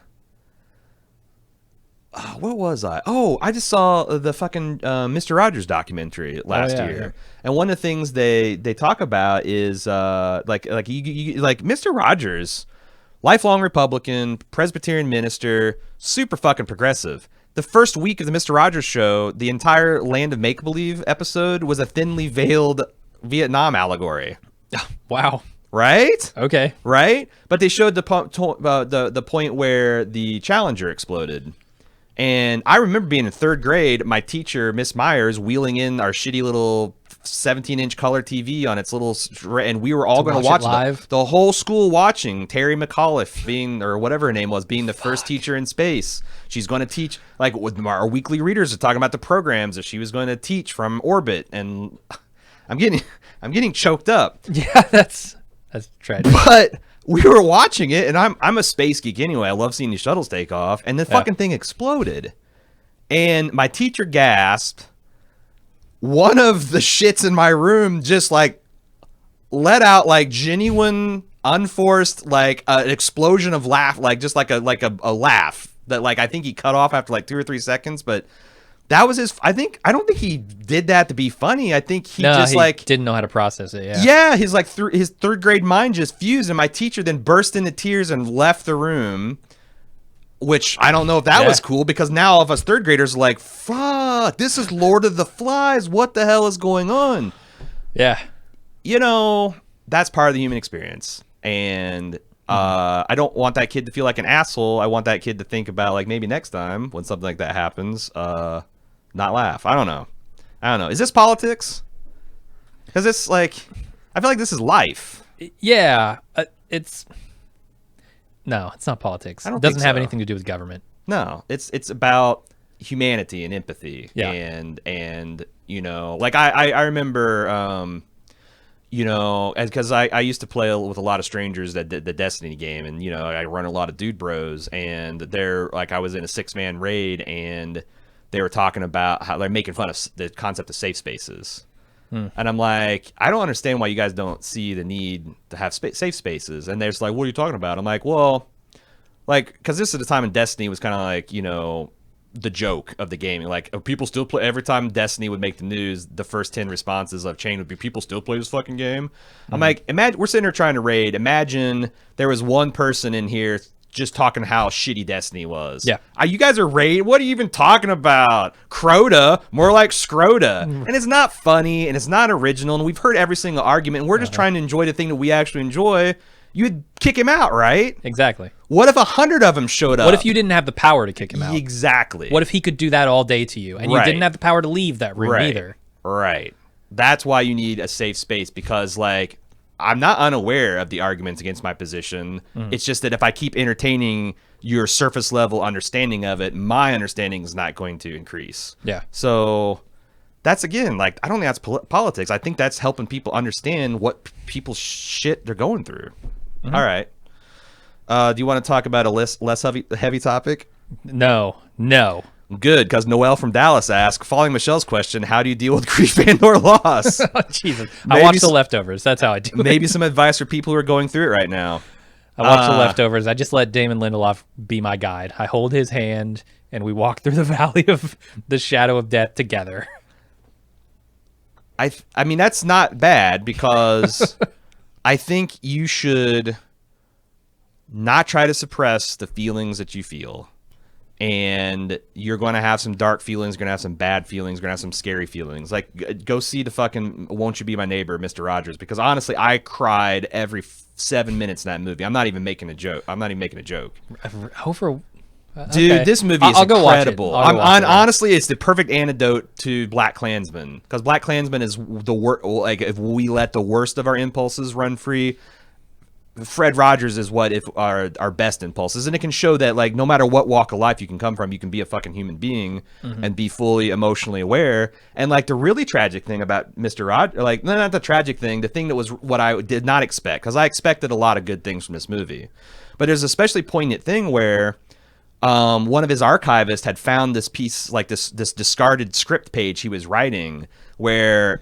what was I? Oh, I just saw the fucking Mr. Rogers documentary last year, and one of the things they talk about is like Mr. Rogers. Lifelong Republican, Presbyterian minister, super fucking progressive. The first week of the Mr. Rogers show, the entire Land of Make-Believe episode was a thinly veiled Vietnam allegory. Wow. Right? Okay. Right? But they showed the point where the Challenger exploded. And I remember being in third grade, my teacher, Miss Myers, wheeling in our shitty little 17-inch color TV on its little, and we were all going to watch live. The whole school watching. Terry McAuliffe being, or whatever her name was, being the first teacher in space. She's going to teach, like, with our weekly readers are talking about the programs that she was going to teach from orbit, and I'm getting choked up. Yeah, that's tragic. But we were watching it, and I'm a space geek anyway. I love seeing these shuttles take off, and the fucking thing exploded, and my teacher gasped. One of the shits in my room just like let out like genuine, unforced, like an explosion of laugh, like just like a laugh that like I think he cut off after like 2 or 3 seconds, but that was his. I don't think he did that to be funny. I think he didn't know how to process it. Yeah, his like his third grade mind just fused, and my teacher then burst into tears and left the room. Which I don't know if that was cool, because now all of us third graders are like, fuck, this is Lord of the Flies. What the hell is going on? Yeah. That's part of the human experience. And I don't want that kid to feel like an asshole. I want that kid to think about, like, maybe next time when something like that happens, not laugh. I don't know. Is this politics? Because it's like, I feel like this is life. Yeah. No, it's not politics. It doesn't have anything to do with government. No, it's about humanity and empathy. Yeah. And like I remember, you know, because I used to play with a lot of strangers that did the Destiny game, and you know, I run a lot of dude bros, and they're like, I was in a 6-man raid, and they were talking about how they're making fun of the concept of safe spaces. And I'm like, I don't understand why you guys don't see the need to have safe spaces. And they're just like, what are you talking about? I'm like, well, like, because this is the time in Destiny was kind of like, you know, the joke of the game. Like, people still play. Every time Destiny would make the news, the first 10 responses of Chain would be, people still play this fucking game. I'm like, imagine we're sitting here trying to raid. Imagine there was one person in here just talking how shitty Destiny was. Yeah. You guys are raid. What are you even talking about? Crota, more like Scrota. And it's not funny, and it's not original, and we've heard every single argument, and we're just trying to enjoy the thing that we actually enjoy. You'd kick him out, right? Exactly. What if 100 of them showed up? What if you didn't have the power to kick him out? Exactly. What if he could do that all day to you, and you didn't have the power to leave that room either? Right. That's why you need a safe space, because, like, I'm not unaware of the arguments against my position. It's just that if I keep entertaining your surface level understanding of it, my understanding is not going to increase. Yeah. So that's, again, like, I don't think that's politics. I think that's helping people understand what people's shit they're going through. All right. Do you want to talk about a less heavy topic? No. Good, because Noel from Dallas asked, following Michelle's question, how do you deal with grief and/or loss? Jesus. I watch The Leftovers. That's how I do it. Maybe some advice for people who are going through it right now. I watch The Leftovers. I just let Damon Lindelof be my guide. I hold his hand, and we walk through the valley of the shadow of death together. I mean, that's not bad, because I think you should not try to suppress the feelings that you feel. And you're going to have some dark feelings, you're going to have some bad feelings, you're going to have some scary feelings. Like, go see the fucking Won't You Be My Neighbor, Mr. Rogers, because honestly, I cried every 7 minutes in that movie. I'm not even making a joke. Dude, this movie is incredible. Honestly, it's the perfect antidote to Black Klansman, because Black Klansman is the worst. Like, if we let the worst of our impulses run free, Fred Rogers is what if our best impulses, and it can show that, like, no matter what walk of life you can come from, you can be a fucking human being and be fully emotionally aware. And, like, the really tragic thing about Mr. Rogers, like, no, not the tragic thing, the thing that was what I did not expect, because I expected a lot of good things from this movie, but there's a especially poignant thing where one of his archivists had found this piece, like this discarded script page he was writing, where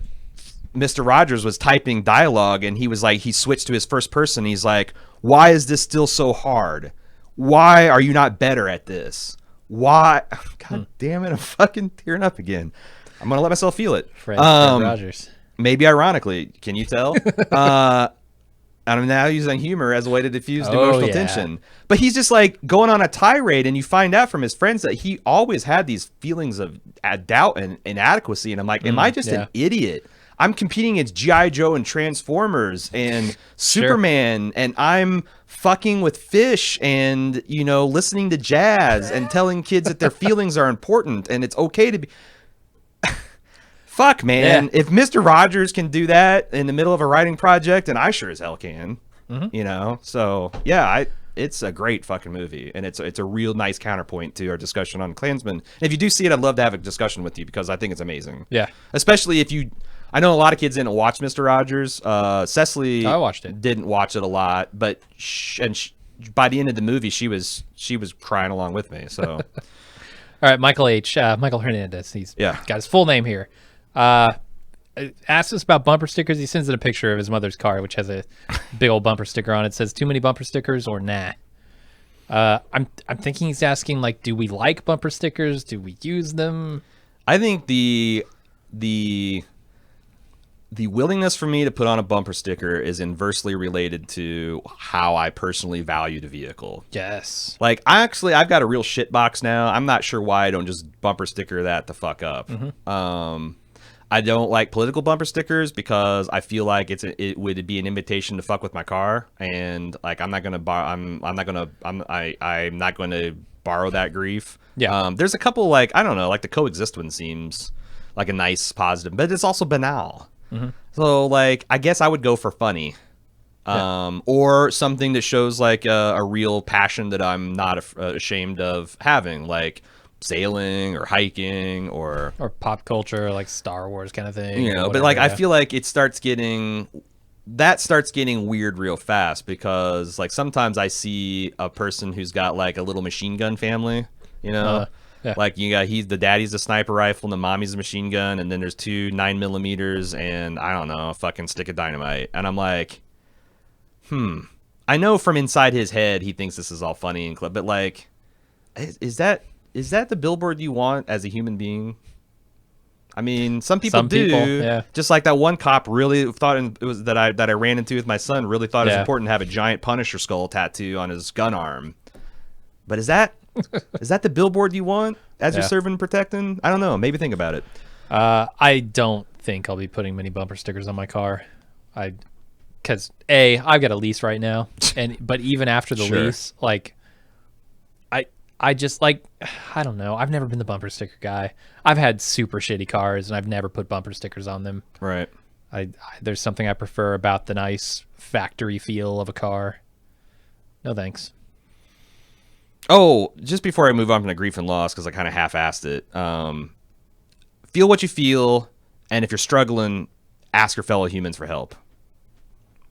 Mr. Rogers was typing dialogue, and he was like, he switched to his first person. He's like, why is this still so hard? Why are you not better at this? Why? God damn it, I'm fucking tearing up again. I'm going to let myself feel it. Fred Rogers. Maybe ironically, can you tell? I'm now using humor as a way to diffuse the emotional tension. But he's just like going on a tirade, and you find out from his friends that he always had these feelings of doubt and inadequacy. And I'm like, am I just an idiot? I'm competing against G.I. Joe and Transformers and Superman, and I'm fucking with fish and, you know, listening to jazz and telling kids that their feelings are important and it's okay to be... Fuck, man. If Mr. Rogers can do that in the middle of a writing project, and I sure as hell can, you know? So, yeah, it's a great fucking movie, and it's a real nice counterpoint to our discussion on Klansman. And if you do see it, I'd love to have a discussion with you, because I think it's amazing. Yeah. Especially if you... I know a lot of kids didn't watch Mr. Rogers. Cecily I watched it. Didn't watch it a lot, but by the end of the movie, she was crying along with me. So, all right, Michael Hernandez. He's got his full name here. Asks us about bumper stickers. He sends in a picture of his mother's car, which has a big old bumper sticker on it. It says, "Too many bumper stickers or nah?" I'm thinking he's asking, like, do we like bumper stickers? Do we use them? I think the willingness for me to put on a bumper sticker is inversely related to how I personally value the vehicle. Yes. Like, I've got a real shit box now. I'm not sure why I don't just bumper sticker that the fuck up. I don't like political bumper stickers, because I feel like it would be an invitation to fuck with my car, and like, I'm not gonna borrow that grief. Yeah. There's a couple, like, I don't know, like the coexist one seems like a nice positive, but it's also banal. So, like, I guess I would go for funny, or something that shows like a real passion that I'm not ashamed of having, like sailing or hiking or pop culture, like Star Wars kind of thing. You know, but like, I feel like it starts getting that starts getting weird real fast because like sometimes I see a person who's got like a little machine gun family, you know, Yeah. like the daddy's a sniper rifle and the mommy's a machine gun, and then there's 2 9mm and I don't know, a fucking stick of dynamite, and I'm like, I know from inside his head he thinks this is all funny and but like, is that the billboard you want as a human being? I mean, some people do. Yeah. Just like that one cop really thought it was that I ran into with my son. Really thought it was important to have a giant Punisher skull tattoo on his gun arm. But is that the billboard you want as you're serving and protecting? I don't know. Maybe think about it. I don't think I'll be putting many bumper stickers on my car. Because I've got a lease right now, but even after the lease, like, I just like, I don't know. I've never been the bumper sticker guy. I've had super shitty cars and I've never put bumper stickers on them. Right. There's something I prefer about the nice factory feel of a car. No thanks. Oh, just before I move on from the grief and loss, because I kind of half-assed it. Feel what you feel, and if you're struggling, ask your fellow humans for help.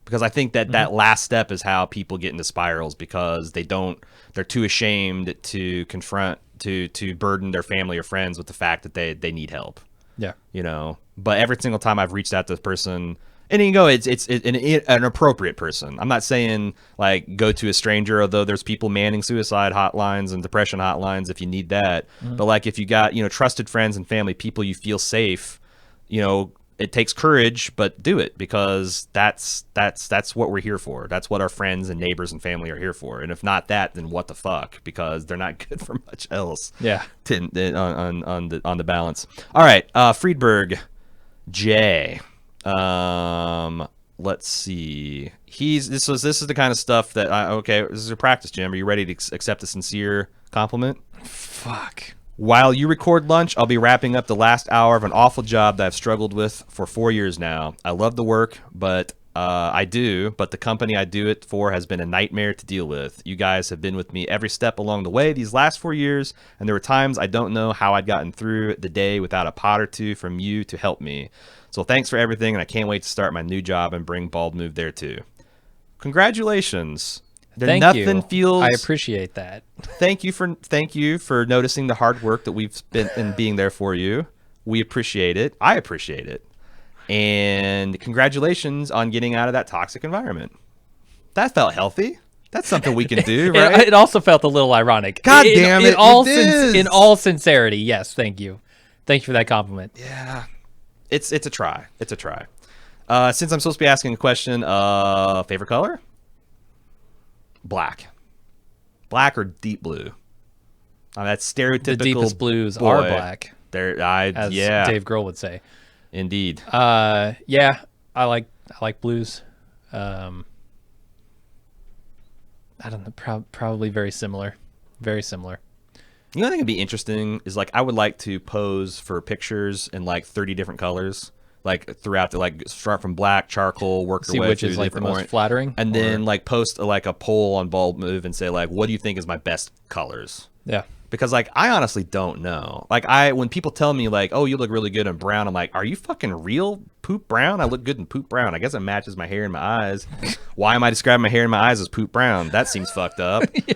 Because I think that last step is how people get into spirals, because they're too ashamed to confront, to burden their family or friends with the fact that they need help. Yeah. You know, but every single time I've reached out to this person, and you go, it's an appropriate person. I'm not saying like go to a stranger, although there's people manning suicide hotlines and depression hotlines if you need that. But like if you got, trusted friends and family, people you feel safe, it takes courage, but do it, because that's what we're here for. That's what our friends and neighbors and family are here for. And if not that, then what the fuck? Because they're not good for much else. Yeah. On the balance. All right, Friedberg J. Let's see. This is the kind of stuff that this is a practice, Jim. Are you ready to accept a sincere compliment? Fuck. While you record lunch, I'll be wrapping up the last hour of an awful job that I've struggled with for 4 years now. I love the work, but the company I do it for has been a nightmare to deal with. You guys have been with me every step along the way these last 4 years, and there were times I don't know how I'd gotten through the day without a pot or two from you to help me. So thanks for everything, and I can't wait to start my new job and bring Bald Move there too. Congratulations. Thank you. I appreciate that. Thank you for noticing the hard work that we've spent in being there for you. We appreciate it. I appreciate it. And congratulations on getting out of that toxic environment. That felt healthy. That's something we can do, right? It also felt a little ironic. God damn it. In all sincerity, yes, thank you. Thank you for that compliment. Yeah. It's a try. It's a try. Since I'm supposed to be asking a question, favorite color? Black or deep blue. That's stereotypical. The deepest blues are black. As Dave Grohl would say. Indeed. Yeah, I like blues. I don't know. Probably very similar. Very similar. You know, I think it'd be interesting is like I would like to pose for pictures in like 30 different colors. Like throughout start from black, charcoal, work your way which through is like the most flattering, and then like post a poll on Bald Move and say like, what do you think is my best colors? Yeah, because like I honestly don't know. Like when people tell me like, oh, you look really good in brown, I'm like, are you fucking real poop brown? I look good in poop brown. I guess it matches my hair and my eyes. Why am I describing my hair and my eyes as poop brown? That seems fucked up. Yeah.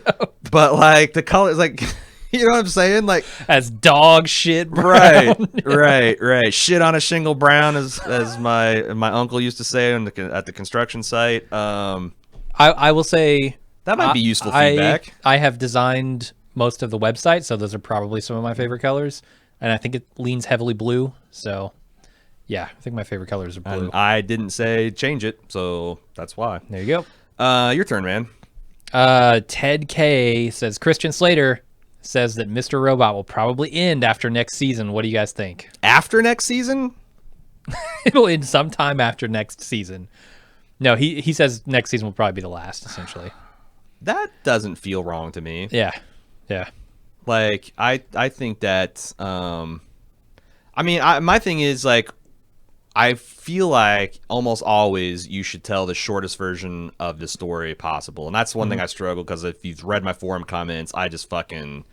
But like the colors, like. You know what I'm saying? Like as dog shit brown. Right. Shit on a shingle brown, as my uncle used to say at the construction site. I will say that might be useful feedback. I have designed most of the website, so those are probably some of my favorite colors, and I think it leans heavily blue. So yeah, I think my favorite colors are blue. And I didn't say change it, so that's why. There you go. Your turn, man. Ted K says Christian Slater says that Mr. Robot will probably end after next season. What do you guys think? After next season? It'll end sometime after next season. No, he says next season will probably be the last, essentially. That doesn't feel wrong to me. Yeah. Like, I think that, my thing is, like, I feel like almost always you should tell the shortest version of the story possible. And that's one thing I struggle, because if you've read my forum comments, I just fucking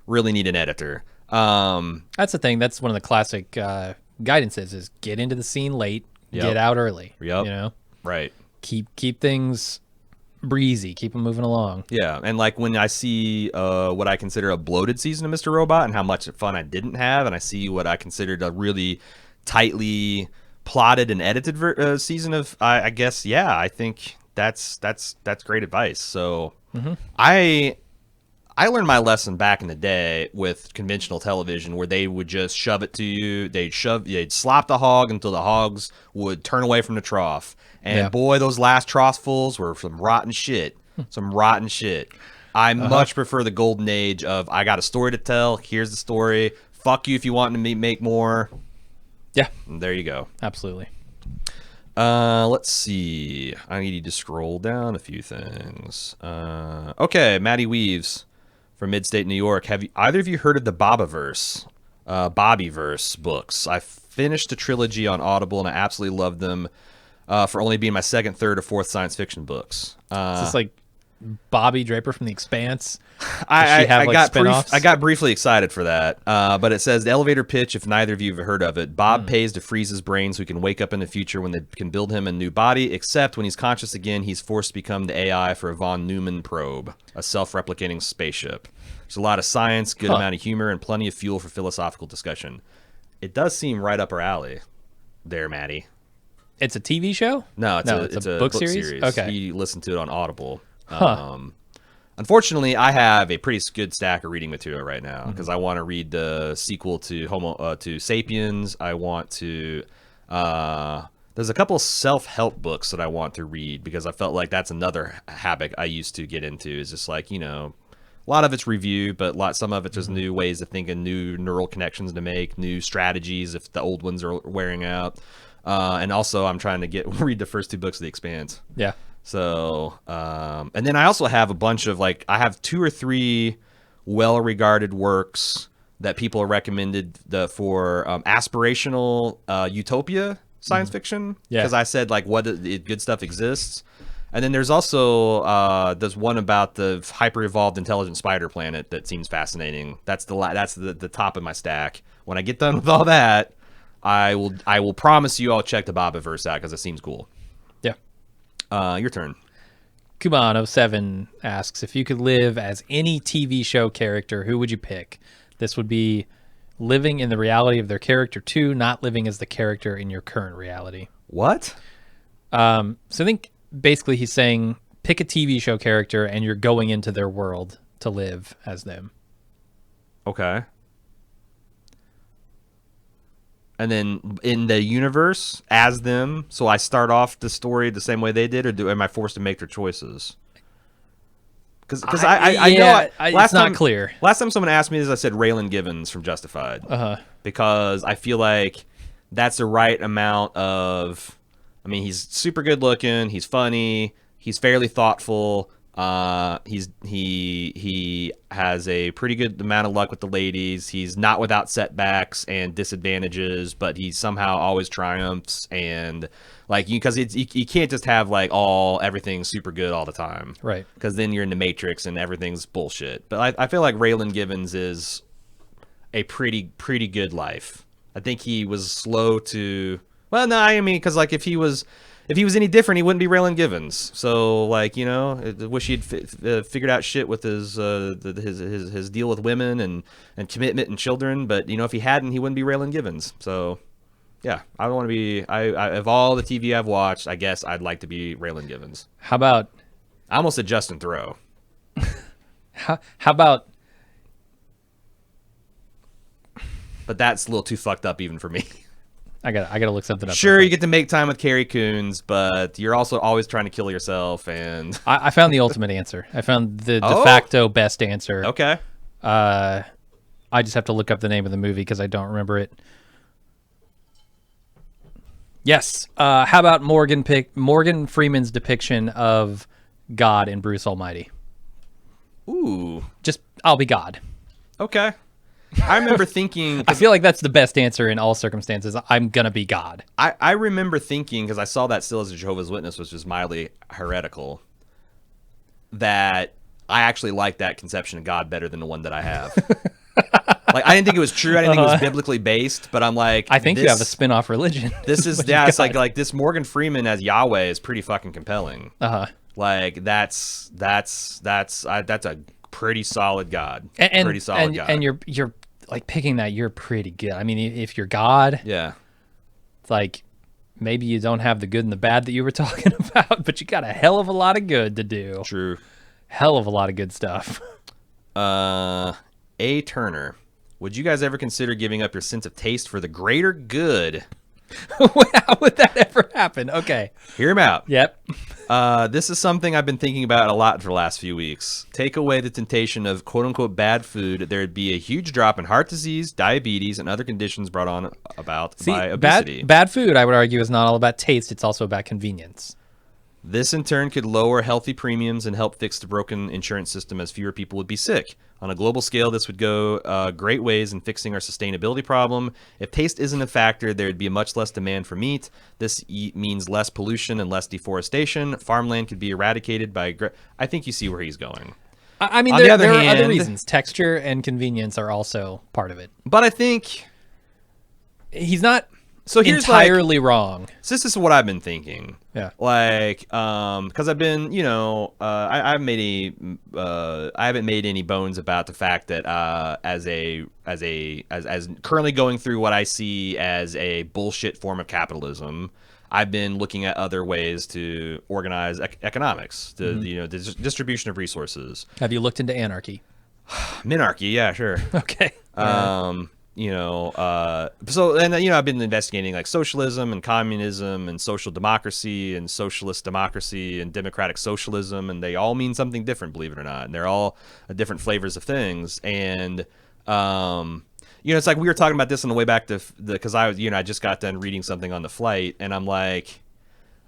really need an editor. That's the thing. That's one of the classic guidances is get into the scene late, get out early. Yep. You know? Right. Keep things breezy. Keep them moving along. Yeah, and like when I see what I consider a bloated season of Mr. Robot and how much fun I didn't have, and I see what I considered a really tightly plotted and edited season of, I guess, yeah, I think that's great advice. So I learned my lesson back in the day with conventional television, where they would just shove it to you. They'd slop the hog until the hogs would turn away from the trough. And boy, those last troughfuls were some rotten shit. Some rotten shit. I much prefer the golden age of, I got a story to tell. Here's the story. Fuck you if you want to make more. Yeah. And there you go. Absolutely. Let's see. I need to scroll down a few things. Okay, Maddie Weaves from Midstate New York. Have either of you heard of the Bobbyverse books? I finished a trilogy on Audible and I absolutely loved them for only being my second, third, or fourth science fiction books. Is this like Bobby Draper from The Expanse? I got briefly excited for that, but it says the elevator pitch. If neither of you have heard of it, Bob pays to freeze his brain so he can wake up in the future when they can build him a new body. Except when he's conscious again, he's forced to become the AI for a von Neumann probe, a self-replicating spaceship. There's a lot of science, good amount of humor, and plenty of fuel for philosophical discussion. It does seem right up our alley, there, Maddie. It's a TV show? No, it's a book series. Okay, he listened to it on Audible. Unfortunately, I have a pretty good stack of reading material right now because I want to read the sequel to Sapiens. I want to. There's a couple of self-help books that I want to read because I felt like that's another habit I used to get into. Is just like, a lot of it's review, but some of it's just new ways to think and new neural connections to make, new strategies if the old ones are wearing out. And also, I'm trying to read the first two books of The Expanse. Yeah. So, and then I also have a bunch of I have 2 or 3 well-regarded works that people are recommended for aspirational utopia science fiction. Yeah. Because I said what good stuff exists. And then there's also there's one about the hyper-evolved intelligent spider planet that seems fascinating. That's the top of my stack. When I get done with all that, I will promise you I'll check the Bobbyverse out because it seems cool. Your turn. Kuban07 asks, if you could live as any TV show character, who would you pick? This would be living in the reality of their character too, not living as the character in your current reality. What? So I think basically he's saying pick a TV show character and you're going into their world to live as them. Okay. And then in the universe as them, so I start off the story the same way they did, or am I forced to make their choices? Because I know it's not clear. Last time someone asked me this, I said Raylan Givens from Justified. Because I feel like that's the right amount of. I mean, he's super good looking. He's funny. He's fairly thoughtful. He has a pretty good amount of luck with the ladies. He's not without setbacks and disadvantages, but he somehow always triumphs. And because you can't just have everything super good all the time, right? Because then you're in the Matrix and everything's bullshit. But I feel like Raylan Givens is a pretty good life. I think he was slow to. Well, no, I mean, because if he was any different, he wouldn't be Raylan Givens. So, I wish he'd figured out shit with his deal with women and commitment and children. But if he hadn't, he wouldn't be Raylan Givens. So, yeah, I don't want to be. Of all the TV I've watched, I guess I'd like to be Raylan Givens. How about? I almost said Justin Theroux. How about? But that's a little too fucked up even for me. I gotta look something up. Sure, you get to make time with Carrie Coons, but you're also always trying to kill yourself. And I found the ultimate answer. I found the de facto best answer. Okay. I just have to look up the name of the movie because I don't remember it. Yes. How about Morgan Freeman's depiction of God in Bruce Almighty? Ooh. Just I'll be God. Okay. I remember thinking. I feel like that's the best answer in all circumstances. I'm gonna be God. I remember thinking, because I saw that still as a Jehovah's Witness, which was mildly heretical, that I actually like that conception of God better than the one that I have. Like, I didn't think it was true. I didn't think it was biblically based. But I'm like, I think you have a spin-off religion. This is it's like this Morgan Freeman as Yahweh is pretty fucking compelling. Like that's a pretty solid God. Pretty solid God. And you're like picking that. You're pretty good. I mean, if you're God, yeah, it's like maybe you don't have the good and the bad that you were talking about, but you got a hell of a lot of good to do. True. Hell of a lot of good stuff. A. Turner, would you guys ever consider giving up your sense of taste for the greater good? How would that ever happen? Okay. Hear him out. Yep. This is something I've been thinking about a lot for the last few weeks. Take away the temptation of quote-unquote bad food, there'd be a huge drop in heart disease, diabetes, and other conditions brought on about by obesity. Bad food, I would argue, is not all about taste. It's also about convenience. This, in turn, could lower healthy premiums and help fix the broken insurance system as fewer people would be sick. On a global scale, this would go great ways in fixing our sustainability problem. If taste isn't a factor, there would be much less demand for meat. This means less pollution and less deforestation. Farmland could be eradicated by... I think you see where he's going. I mean, there are other reasons. Texture and convenience are also part of it. But I think... He's not... So here's entirely wrong. So this is what I've been thinking. Yeah. Like, because I've been, I haven't made any bones about the fact that as currently going through what I see as a bullshit form of capitalism, I've been looking at other ways to organize economics, the distribution of resources. Have you looked into anarchy? Minarchy, yeah, sure. Okay. I've been investigating like socialism and communism and social democracy and socialist democracy and democratic socialism, and they all mean something different, believe it or not, and they're all different flavors of things. And it's like we were talking about this on the way back to because I just got done reading something on the flight, and I'm like,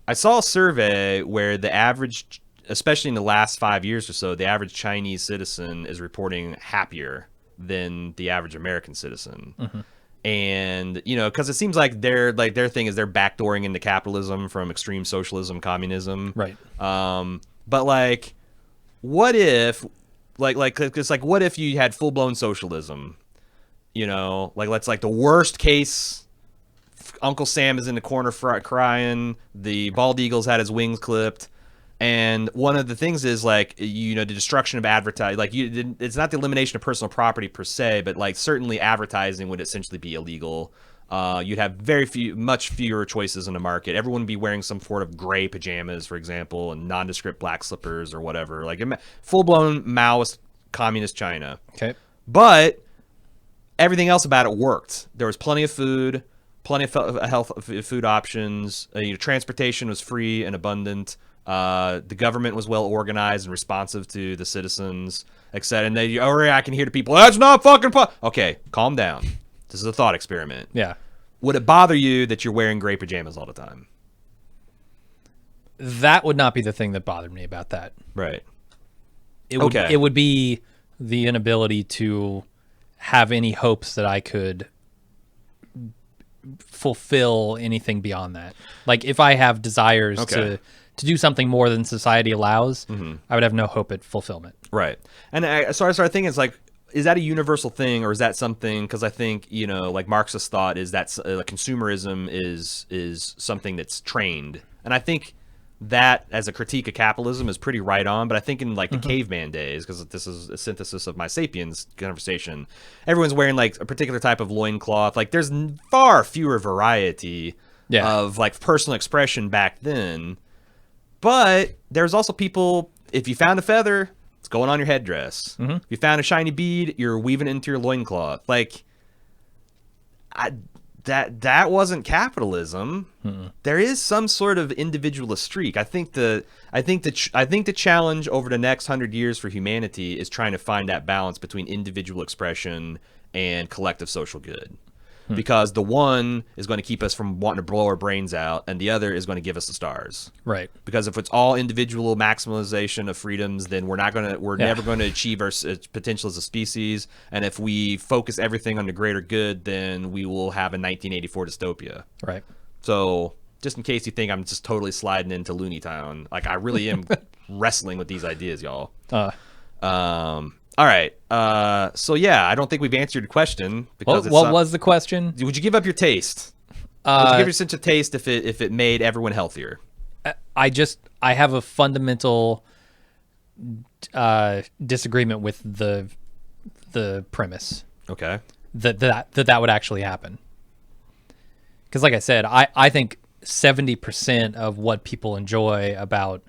I saw a survey where the average, especially in the last 5 years or so, the average Chinese citizen is reporting happier than the average American citizen. Mm-hmm. And because it seems like their thing is they're backdooring into capitalism from extreme socialism, communism, right? But like, what if what if you had full-blown socialism? Let's like the worst case, Uncle Sam is in the corner crying, the bald eagle's had his wings clipped. And one of the things is like, the destruction of advertising. Like, it's not the elimination of personal property per se, but like certainly advertising would essentially be illegal. You'd have much fewer choices in the market. Everyone would be wearing some sort of gray pajamas, for example, and nondescript black slippers or whatever. Like full-blown Maoist communist China. Okay. But everything else about it worked. There was plenty of food, plenty of health food options. Transportation was free and abundant. The government was well organized and responsive to the citizens, etc. And I can hear the people, that's not fucking okay, calm down. This is a thought experiment. Yeah. Would it bother you that you're wearing gray pajamas all the time? That would not be the thing that bothered me about that. Right. It would be the inability to have any hopes that I could fulfill anything beyond that. Like if I have desires to do something more than society allows, I would have no hope at fulfillment. Right. And so I started thinking, it's like, is that a universal thing, or is that something, because I think, like Marxist thought is that consumerism is something that's trained. And I think that as a critique of capitalism is pretty right on, but I think in like the caveman days, because this is a synthesis of my Sapiens conversation, everyone's wearing like a particular type of loincloth. Like there's far fewer variety of like personal expression back then. But there's also people, if you found a feather, it's going on your headdress. If you found a shiny bead, you're weaving it into your loincloth. Like, that wasn't capitalism. There is some sort of individualist streak. I think the challenge over the next 100 years for humanity is trying to find that balance between individual expression and collective social good. Because the one is going to keep us from wanting to blow our brains out, and the other is going to give us the stars. Right. Because if it's all individual maximization of freedoms, then we're never going to achieve our potential as a species. And if we focus everything on the greater good, then we will have a 1984 dystopia. Right. So just in case you think I'm just totally sliding into Looney Town, like I really am wrestling with these ideas, y'all. All right. So yeah, I don't think we've answered your question because What was the question? would you give up your taste? Would you give your sense of taste if it made everyone healthier? I have a fundamental disagreement with the premise Okay. that would actually happen. Because like I said, I think 70% of what people enjoy about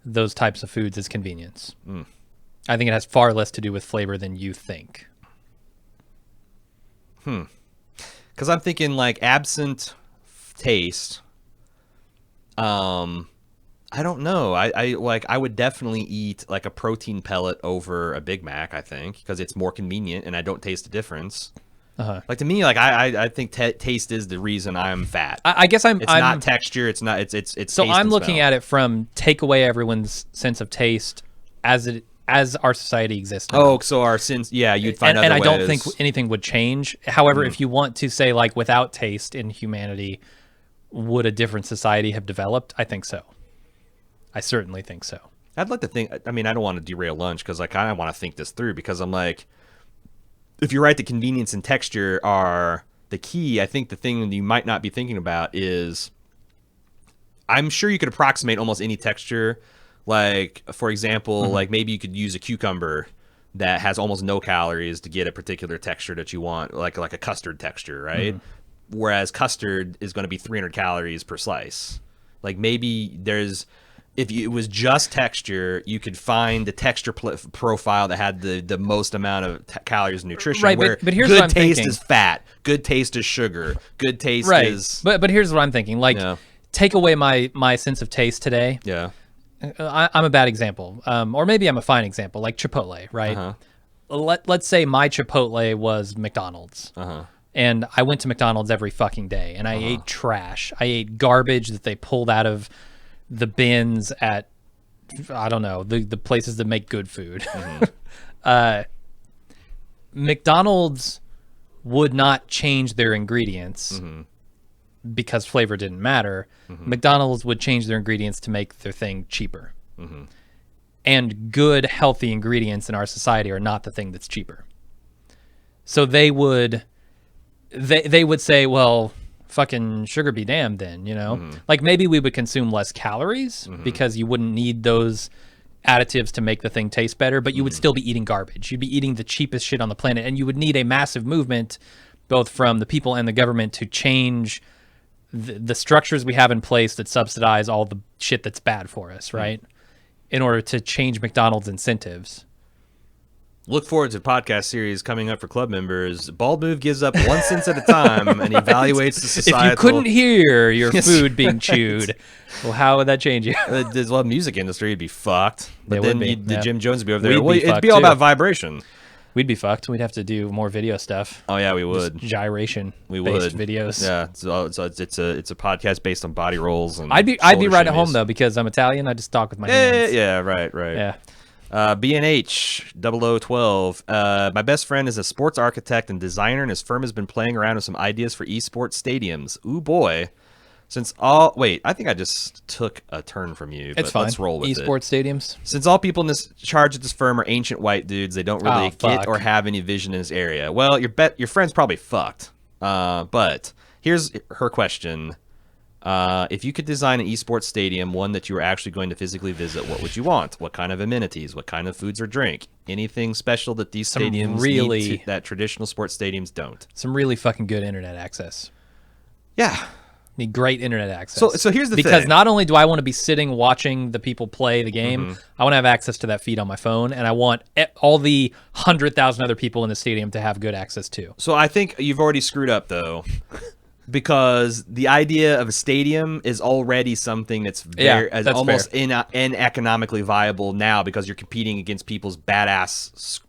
those types of foods is convenience. I think it has far less to do with flavor than you think. Because I'm thinking like absent taste. I don't know. I would definitely eat like a protein pellet over a Big Mac. I think because it's more convenient and I don't taste the difference. Like to me, like I think taste is the reason I'm fat. I guess It's not texture. It's not. It's. So taste I'm and looking smell. at it from take away everyone's sense of taste as our society exists now. Oh, so our sins. Yeah, you'd find other and I ways. don't think anything would change. However, if you want to say like without taste in humanity, would a different society have developed? I think so. I certainly think so. I'd like to think. I mean, I don't want to derail lunch because I kind of want to think this through because I'm like, if you're right, the convenience and texture are the key. I think the thing that you might not be thinking about is, I'm sure you could approximate almost any texture. Like, for example, like maybe you could use a cucumber that has almost no calories to get a particular texture that you want, like a custard texture, right? Whereas custard is going to be 300 calories per slice. Like maybe if it was just texture, you could find the texture profile that had the most amount of calories and nutrition. Right, where but here's good what I'm taste thinking. is fat, good taste is sugar, good taste Right. is But here's what I'm thinking. Like, take away my sense of taste today. yeah. I'm a bad example, or maybe I'm a fine example, like Chipotle, right? Let's say my Chipotle was McDonald's, and I went to McDonald's every fucking day, and I ate trash. I ate garbage that they pulled out of the bins at, I don't know, the places that make good food. McDonald's would not change their ingredients because flavor didn't matter. McDonald's would change their ingredients to make their thing cheaper. And good, healthy ingredients in our society are not the thing that's cheaper. So they would say, well, fucking sugar be damned then, you know? Like maybe we would consume less calories because you wouldn't need those additives to make the thing taste better, but you would still be eating garbage. You'd be eating the cheapest shit on the planet, and you would need a massive movement both from the people and the government to change the structures we have in place that subsidize all the shit that's bad for us, right? In order to change McDonald's incentives. Look forward to a podcast series coming up for club members. Bald Move gives up 1 cent at a time and evaluates the societal. If you couldn't hear your food being chewed, well, how would that change you? The music industry would be fucked. But It then would be, the yeah. Jim Jones would be over there. We'd Well, be it'd fucked be all too. about vibration. We'd be fucked. We'd have to do more video stuff. Oh yeah, we would. Just gyration. We based would videos. Yeah, so it's a podcast based on body rolls and. I'd be shoulder right at shimmies. home though because I'm Italian. I just talk with my hands. Yeah, right. Yeah. B&H 0012. My best friend is a sports architect and designer, and his firm has been playing around with some ideas for esports stadiums. Ooh boy! Wait, I think I just took a turn from you. It's but fine. Let's roll with it. Esports stadiums. Since all people in this charge at this firm are ancient white dudes, they don't really get fuck. or have any vision in this area. Well, your friend's probably fucked. But here's her question. If you could design an esports stadium, one that you were actually going to physically visit, what would you want? What kind of amenities? What kind of foods or drink? Anything special that these stadiums need that traditional sports stadiums don't? Some really fucking good internet access. Yeah. Need great internet access. So here's the thing. Because not only do I want to be sitting watching the people play the game, I want to have access to that feed on my phone, and I want all the 100,000 other people in the stadium to have good access too. So I think you've already screwed up though. Because the idea of a stadium is already something that's that's almost fair. uneconomically viable now because you're competing against people's badass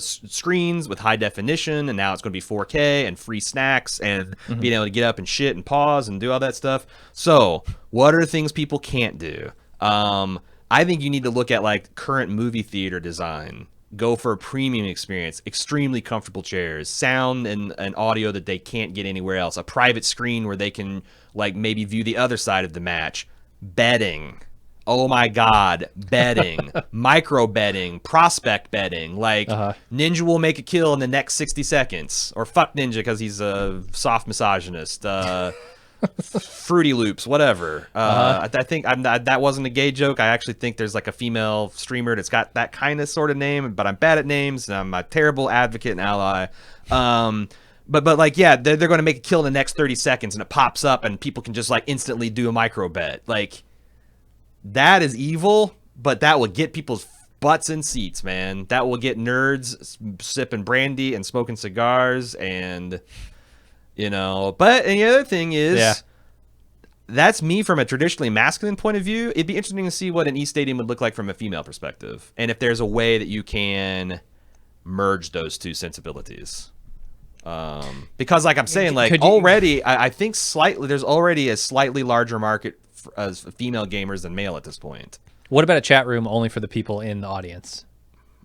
screens with high definition, and now it's going to be 4K and free snacks and being able to get up and shit and pause and do all that stuff. So what are things people can't do? I think you need to look at like current movie theater design. Go for a premium experience, extremely comfortable chairs, sound and audio that they can't get anywhere else, a private screen where they can like maybe view the other side of the match, bedding, Oh my God, betting, micro betting, prospect betting. Like Ninja will make a kill in the next 60 seconds, or fuck Ninja because he's a soft misogynist. Fruity Loops, whatever. I think that wasn't a gay joke. I actually think there's like a female streamer that's got that kind of sort of name, but I'm bad at names and I'm a terrible advocate and ally. But like, yeah, they're going to make a kill in the next 30 seconds and it pops up and people can just like instantly do a micro bet. Like, that is evil, but that will get people's butts in seats, man. That will get nerds sipping brandy and smoking cigars and, you know. But and the other thing is, that's me from a traditionally masculine point of view. It'd be interesting to see what an E-Stadium would look like from a female perspective. And if there's a way that you can merge those two sensibilities. Because like I'm saying, like already, I think there's already a slightly larger market as female gamers than male at this point. What about a chat room only for the people in the audience?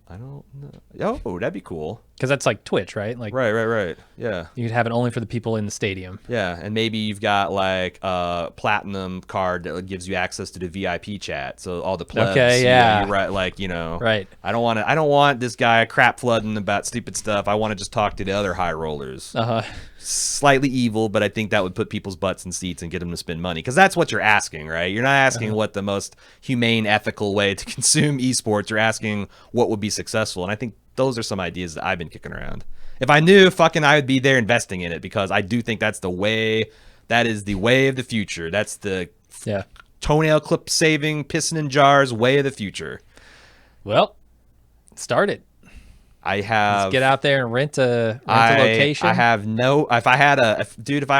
I don't know. Oh, that'd be cool. Because that's like Twitch, right? Like right. Yeah. You could have it only for the people in the stadium. Yeah, and maybe you've got like a platinum card that gives you access to the VIP chat. So all the plebs. Okay, yeah. You right, like, you know. Right. I don't want this guy crap flooding about stupid stuff. I want to just talk to the other high rollers. Slightly evil, but I think that would put people's butts in seats and get them to spend money. Because that's what you're asking, right? You're not asking what the most humane, ethical way to consume esports. You're asking what would be successful. And I think those are some ideas that I've been kicking around. If I knew, I would be there investing in it, because I do think that's the way. That is the way of the future. That's the toenail clip saving, pissing in jars way of the future. Well, start it. Let's get out there and rent a location. I have no. If I had a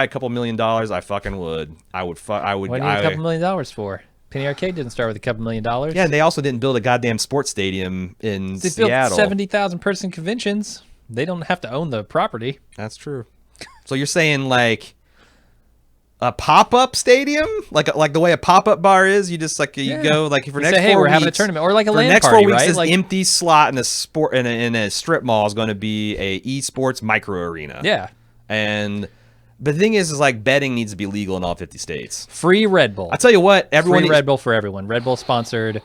couple $1 million, I fucking would. I would. What do you need a couple $1 million for? Penny Arcade didn't start with a couple $1 million. Yeah, and they also didn't build a goddamn sports stadium in Seattle. They built 70,000 person conventions. They don't have to own the property. That's true. So you're saying like a pop-up stadium, like the way a pop-up bar is? You just like you go like for next 4 weeks. We're having a tournament, or like a LAN next party, 4 weeks, right? This like, empty slot in a strip mall is going to be a esports micro arena. Yeah, and. But the thing is like betting needs to be legal in all 50 states. Free Red Bull. I tell you what, everyone free Red Bull for everyone. Red Bull sponsored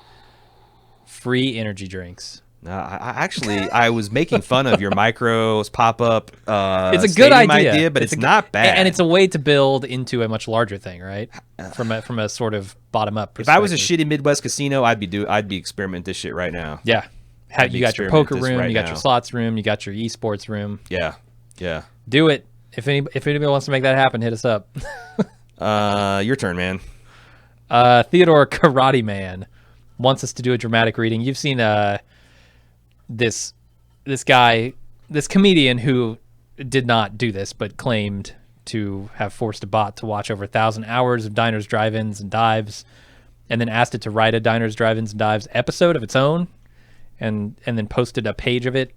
free energy drinks. I was making fun of your micros pop-up. It's a good idea, but it's not bad. And it's a way to build into a much larger thing, right? From a sort of bottom-up perspective. If I was a shitty Midwest casino, I'd be experimenting this shit right now. Yeah, you got your poker room, you got your slots room, you got your esports room. Yeah. Do it. If anybody wants to make that happen, hit us up. Your turn, man. Theodore Karate Man wants us to do a dramatic reading. You've seen this guy, this comedian who did not do this, but claimed to have forced a bot to watch over 1,000 hours of Diners, Drive-Ins, and Dives, and then asked it to write a Diners, Drive-Ins, and Dives episode of its own, and then posted a page of it.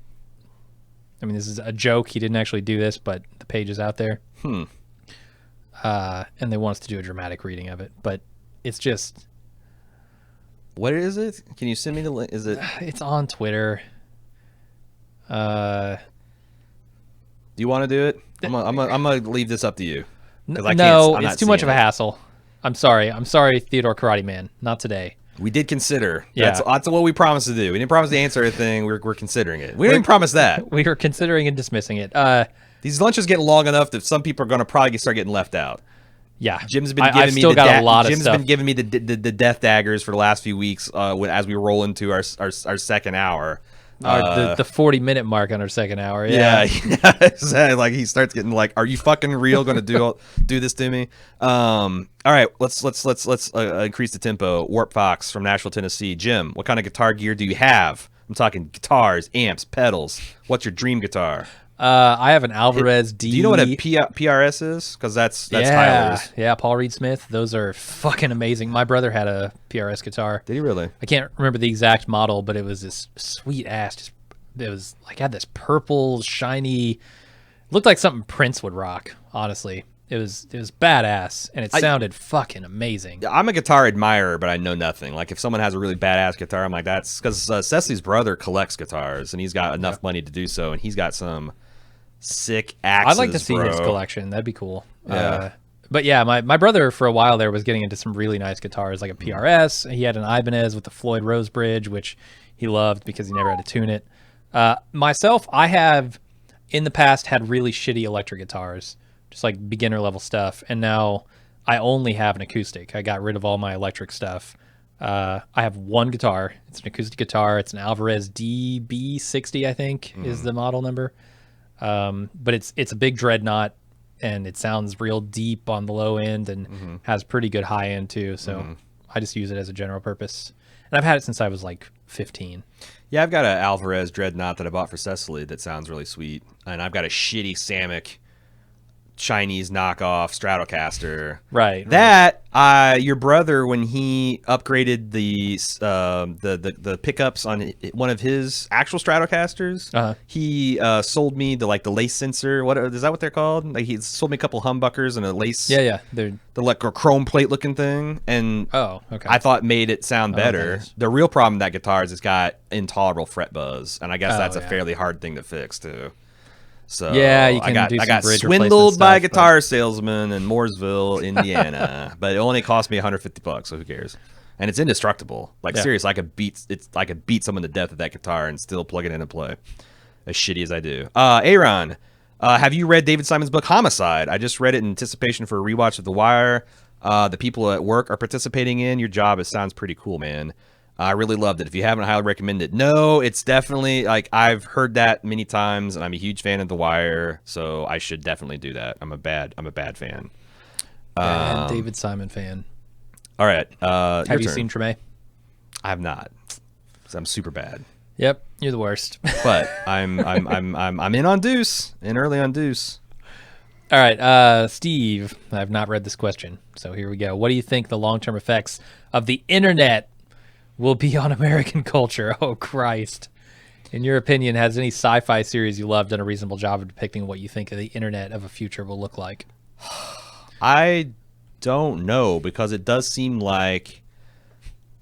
I mean, this is a joke. He didn't actually do this, but the page is out there. And they want us to do a dramatic reading of it, but it's just... What is it? Can you send me the link? Is it? It's on Twitter. Do you want to do it? I'm gonna leave this up to you. No, it's too much of a hassle. I'm sorry, Theodore Karate Man. Not today. We did consider. Yeah. That's what we promised to do. We didn't promise to answer anything. We're considering it. We didn't promise that. We were considering and dismissing it. These lunches get long enough that some people are going to probably start getting left out. Yeah. Jim's been giving me the death daggers for the last few weeks as we roll into our second hour. The 40-minute mark on our second hour. Yeah. Like he starts getting like, "Are you fucking real? Going to do this to me?" All right, let's increase the tempo. Warp Fox from Nashville, Tennessee. Jim, what kind of guitar gear do you have? I'm talking guitars, amps, pedals. What's your dream guitar? I have an Alvarez D. Do you know what a PRS is? Because that's Tyler's. Yeah, Paul Reed Smith. Those are fucking amazing. My brother had a PRS guitar. Did he really? I can't remember the exact model, but it was this sweet ass. It was like had this purple, shiny. Looked like something Prince would rock. Honestly, it was badass, and it sounded fucking amazing. I'm a guitar admirer, but I know nothing. Like if someone has a really badass guitar, I'm like, that's because Cecily's brother collects guitars, and he's got enough money to do so, and he's got some sick axes. I'd like to see his collection. That'd be cool. Yeah. But yeah, my brother for a while there was getting into some really nice guitars, like a PRS. He had an Ibanez with the Floyd Rose Bridge, which he loved because he never had to tune it. Myself, I have in the past had really shitty electric guitars, just like beginner level stuff, and now I only have an acoustic. I got rid of all my electric stuff. I have one guitar. It's an acoustic guitar. It's an Alvarez DB60, I think, is the model number. But it's a big dreadnought, and it sounds real deep on the low end and has pretty good high end too. So I just use it as a general purpose. And I've had it since I was like 15. Yeah, I've got an Alvarez Dreadnought that I bought for Cecily that sounds really sweet. And I've got a shitty Samick Chinese knockoff Stratocaster. Right. That your brother, when he upgraded the pickups on one of his actual Stratocasters, he sold me the lace sensor. What is that? What they're called? Like, he sold me a couple humbuckers and a lace. Yeah. They're like a chrome plate looking thing, and I thought made it sound better. Nice. The real problem with that guitar is it's got intolerable fret buzz, and I guess that's a fairly hard thing to fix too. So yeah, you can I got swindled by a guitar salesman in Mooresville, Indiana, but it only cost me $150, so who cares? And it's indestructible. Like seriously, I could beat someone to death with that guitar and still plug it in and play. As shitty as I do. Aaron, have you read David Simon's book Homicide? I just read it in anticipation for a rewatch of The Wire. The people at work are participating in. Your job, it sounds pretty cool, man. I really loved it. If you haven't, I highly recommend it. No, it's definitely, like, I've heard that many times, and I'm a huge fan of The Wire, so I should definitely do that. I'm a bad fan. And David Simon fan. All right. Have you seen Treme? I have not. I'm super bad. Yep, you're the worst. But I'm in on Deuce, in early on Deuce. All right, Steve, I have not read this question, so here we go. What do you think the long-term effects of the internet will be on American culture? Oh, Christ. In your opinion, has any sci-fi series you love done a reasonable job of depicting what you think of the internet of a future will look like? I don't know, because it does seem like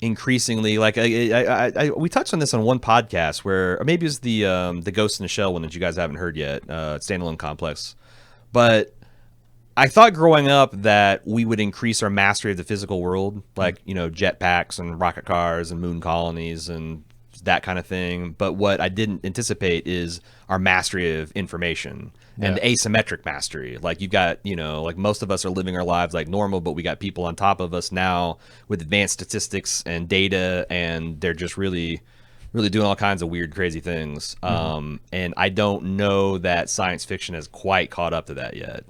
increasingly, like we touched on this on one podcast where, or maybe it was the Ghost in the Shell one that you guys haven't heard yet, Standalone Complex. But I thought growing up that we would increase our mastery of the physical world, like, jetpacks and rocket cars and moon colonies and that kind of thing. But what I didn't anticipate is our mastery of information and asymmetric mastery. Like, you've got, like, most of us are living our lives like normal, but we got people on top of us now with advanced statistics and data, and they're just really doing all kinds of weird, crazy things. And I don't know that science fiction has quite caught up to that yet.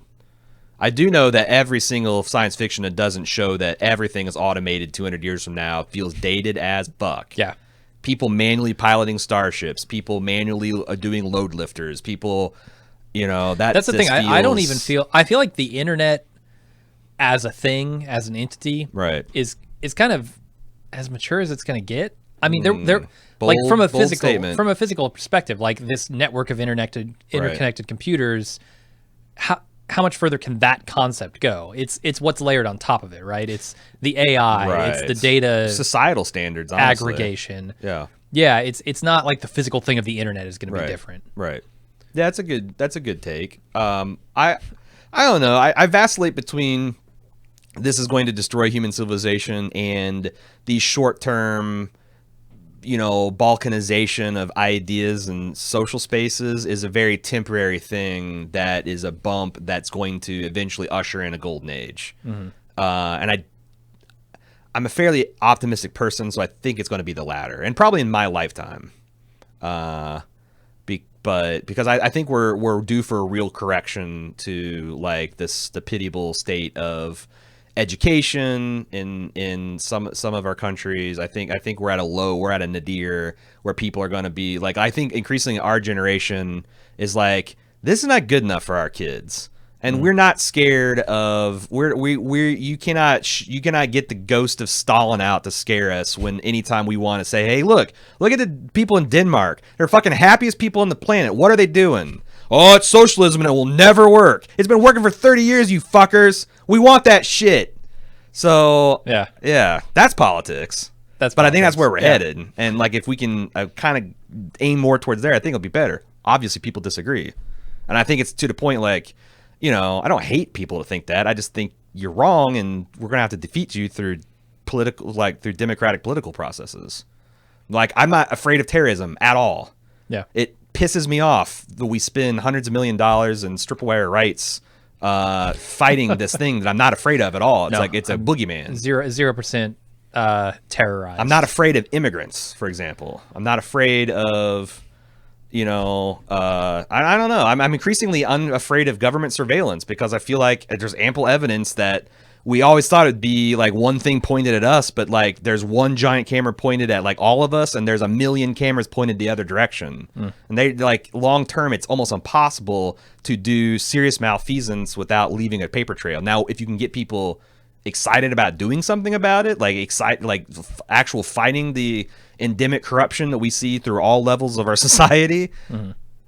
I do know that every single science fiction that doesn't show that everything is automated 200 years from now feels dated as fuck. Yeah. People manually piloting starships, people manually doing load lifters, people, that's the thing. I don't even feel, I feel like the internet as a thing, as an entity, right, is kind of as mature as it's going to get. I mean, they're like, from a physical perspective, like this network of interconnected computers, how much further can that concept go? It's what's layered on top of it, right? It's the AI, it's the data, societal standards, honestly. Aggregation. Yeah, it's not like the physical thing of the internet is going to be different. Right. Yeah, that's a good take. I don't know. I vacillate between this is going to destroy human civilization and the short-term, balkanization of ideas and social spaces is a very temporary thing that is a bump that's going to eventually usher in a golden age. And I'm a fairly optimistic person, so I think it's going to be the latter, and probably in my lifetime. But because I think we're due for a real correction to, like, the pitiable state of education in some of our countries. I think we're at a nadir where people are going to be like, I think increasingly our generation is like, this is not good enough for our kids, and we're not scared of you cannot get the ghost of Stalin out to scare us when anytime we want to say, hey, look at the people in Denmark, they're fucking happiest people on the planet, what are they doing? Oh, it's socialism and it will never work. It's been working for 30 years, you fuckers. We want that shit. So, yeah, that's politics. But I think that's where we're headed. And, like, if we can kind of aim more towards there, I think it'll be better. Obviously, people disagree. And I think it's to the point, like, I don't hate people to think that. I just think you're wrong, and we're gonna have to defeat you through through democratic political processes. Like, I'm not afraid of terrorism at all. Yeah. It pisses me off that we spend hundreds of $1 millions and strip away our rights fighting this thing that I'm not afraid of at all. It's it's a boogeyman. 0% terrorized. I'm not afraid of immigrants, for example. I'm not afraid of, I don't know. I'm increasingly unafraid of government surveillance because I feel like there's ample evidence that we always thought it'd be like one thing pointed at us, but like there's one giant camera pointed at like all of us, and there's a million cameras pointed the other direction. And they like long term, it's almost impossible to do serious malfeasance without leaving a paper trail. Now, if you can get people excited about doing something about it, actual fighting the endemic corruption that we see through all levels of our society.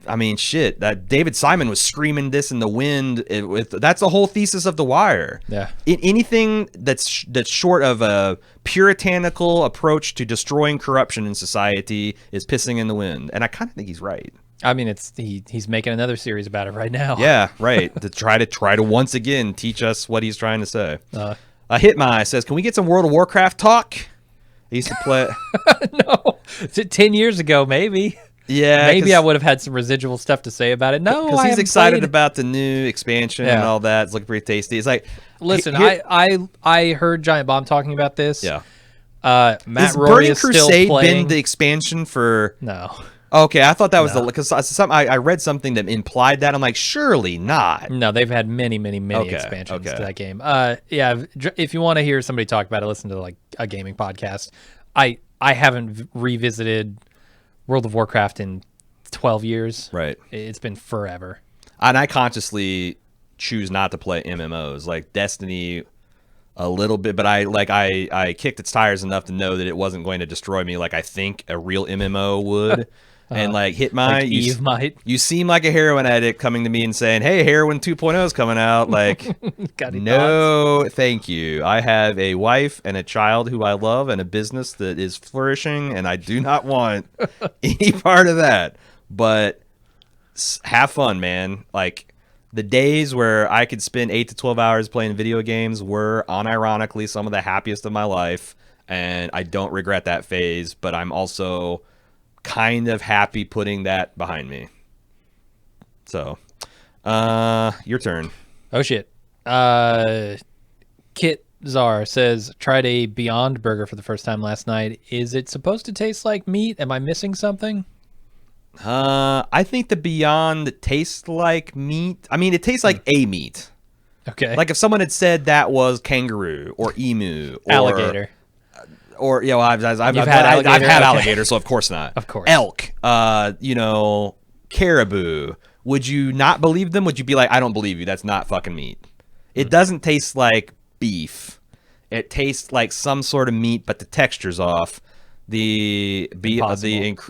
I mean, shit, that David Simon was screaming this in the wind. That's the whole thesis of The Wire. Yeah. Anything that's short of a puritanical approach to destroying corruption in society is pissing in the wind. And I kind of think he's right. I mean, he's making another series about it right now. Yeah, right. to try to once again teach us what he's trying to say. Hitmai says, "Can we get some World of Warcraft talk?" I used to play. No, 10 years ago, maybe. Yeah, maybe I would have had some residual stuff to say about it. No, because he's excited about the new expansion and all that. It's looking pretty tasty. It's like, listen, I heard Giant Bomb talking about this. Yeah. Matt Roy is still playing. Burning Crusade been the expansion for? No. Okay, I thought that was because I read something that implied that. I'm like, surely not. No, they've had many expansions to that game. Yeah, if you want to hear somebody talk about it, listen to like a gaming podcast. I haven't revisited World of Warcraft in 12 years. Right. It's been forever. And I consciously choose not to play MMOs like Destiny a little bit, but I kicked its tires enough to know that it wasn't going to destroy me like I think a real MMO would. And like Hitmai, like Eve might. You seem like a heroin addict coming to me and saying, "Hey, Heroin 2.0 is coming out." Like, no, thank you. I have a wife and a child who I love and a business that is flourishing, and I do not want any part of that. But have fun, man. Like, the days where I could spend 8 to 12 hours playing video games were unironically some of the happiest of my life, and I don't regret that phase, but I'm also kind of happy putting that behind me. So, your turn. Oh shit. Kit Czar says, tried a Beyond Burger for the first time last night. Is it supposed to taste like meat? Am I missing something? I think the Beyond tastes like meat. I mean, it tastes like a meat. Okay. Like if someone had said that was kangaroo or emu or alligator. Or I've had alligator, so of course not. Of course. Elk, caribou. Would you not believe them? Would you be like, I don't believe you? That's not fucking meat. It doesn't taste like beef. It tastes like some sort of meat, but the texture's off. The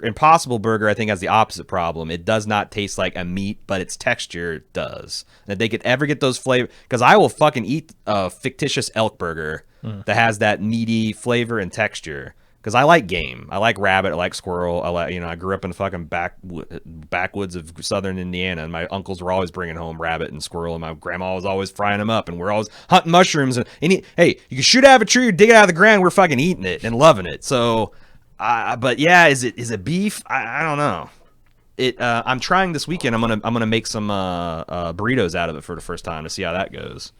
Impossible Burger, I think, has the opposite problem. It does not taste like a meat, but its texture does. And if they could ever get those flavors, because I will fucking eat a fictitious elk burger that has that meaty flavor and texture. Because I like game. I like rabbit. I like squirrel. I grew up in fucking backwoods of southern Indiana, and my uncles were always bringing home rabbit and squirrel, and my grandma was always frying them up, and we're always hunting mushrooms. Hey, you can shoot out of a tree or dig it out of the ground. We're fucking eating it and loving it. So, but yeah, is it beef? I don't know. I'm trying this weekend. I'm gonna make some burritos out of it for the first time to see how that goes.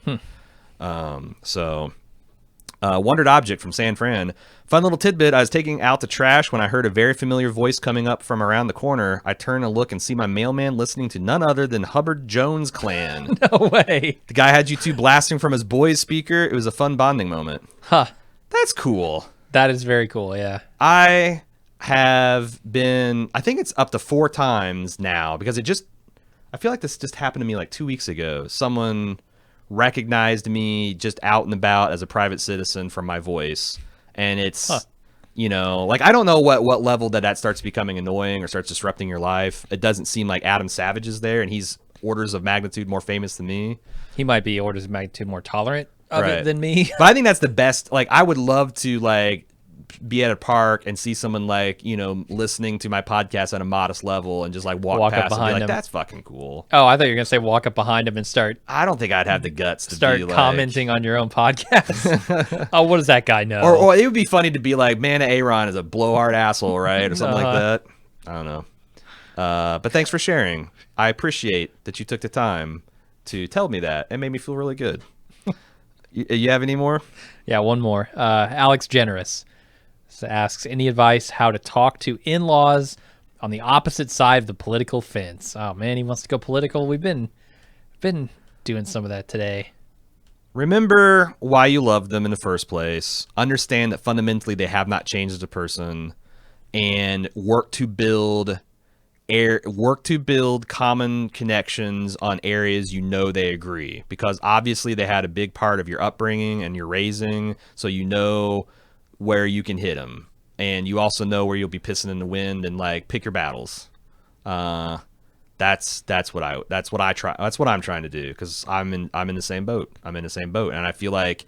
Wondered Object from San Fran. Fun little tidbit. I was taking out the trash when I heard a very familiar voice coming up from around the corner. I turn and look and see my mailman listening to none other than Hubbard Jones Clan. No way. The guy had you two blasting from his boy's speaker. It was a fun bonding moment. Huh. That's cool. That is very cool, yeah. I have been, I think it's up to 4 times now, because I feel like this just happened to me like 2 weeks ago. Someone recognized me just out and about as a private citizen from my voice, and it's like, I don't know what level that starts becoming annoying or starts disrupting your life. It doesn't seem like Adam Savage is there, and he's orders of magnitude more famous than me. He might be orders of magnitude more tolerant of it than me. But I think that's the best. Like, I would love to like be at a park and see someone like, you know, listening to my podcast at a modest level and just like walk Walk up past and be behind like, them. that's fucking cool. Oh, I thought you were gonna say walk up behind him and start I don't think I'd have the guts to start be like, commenting on your own podcast. Oh, what does that guy know? or it would be funny to be like, man, Aaron is a blowhard asshole, right? Or something like that. I don't know. But thanks for sharing. I appreciate that you took the time to tell me that. It made me feel really good. You have any more? Yeah, one more. Alex Generous asks, any advice how to talk to in-laws on the opposite side of the political fence? Oh man, he wants to go political. We've been doing some of that today. Remember why you loved them in the first place. Understand that fundamentally they have not changed as a person, and work to build common connections on areas you know they agree, because obviously they had a big part of your upbringing and your raising, so you know where you can hit them, and you also know where you'll be pissing in the wind, and like pick your battles. That's what I'm trying to do, because I'm in the same boat. And I feel like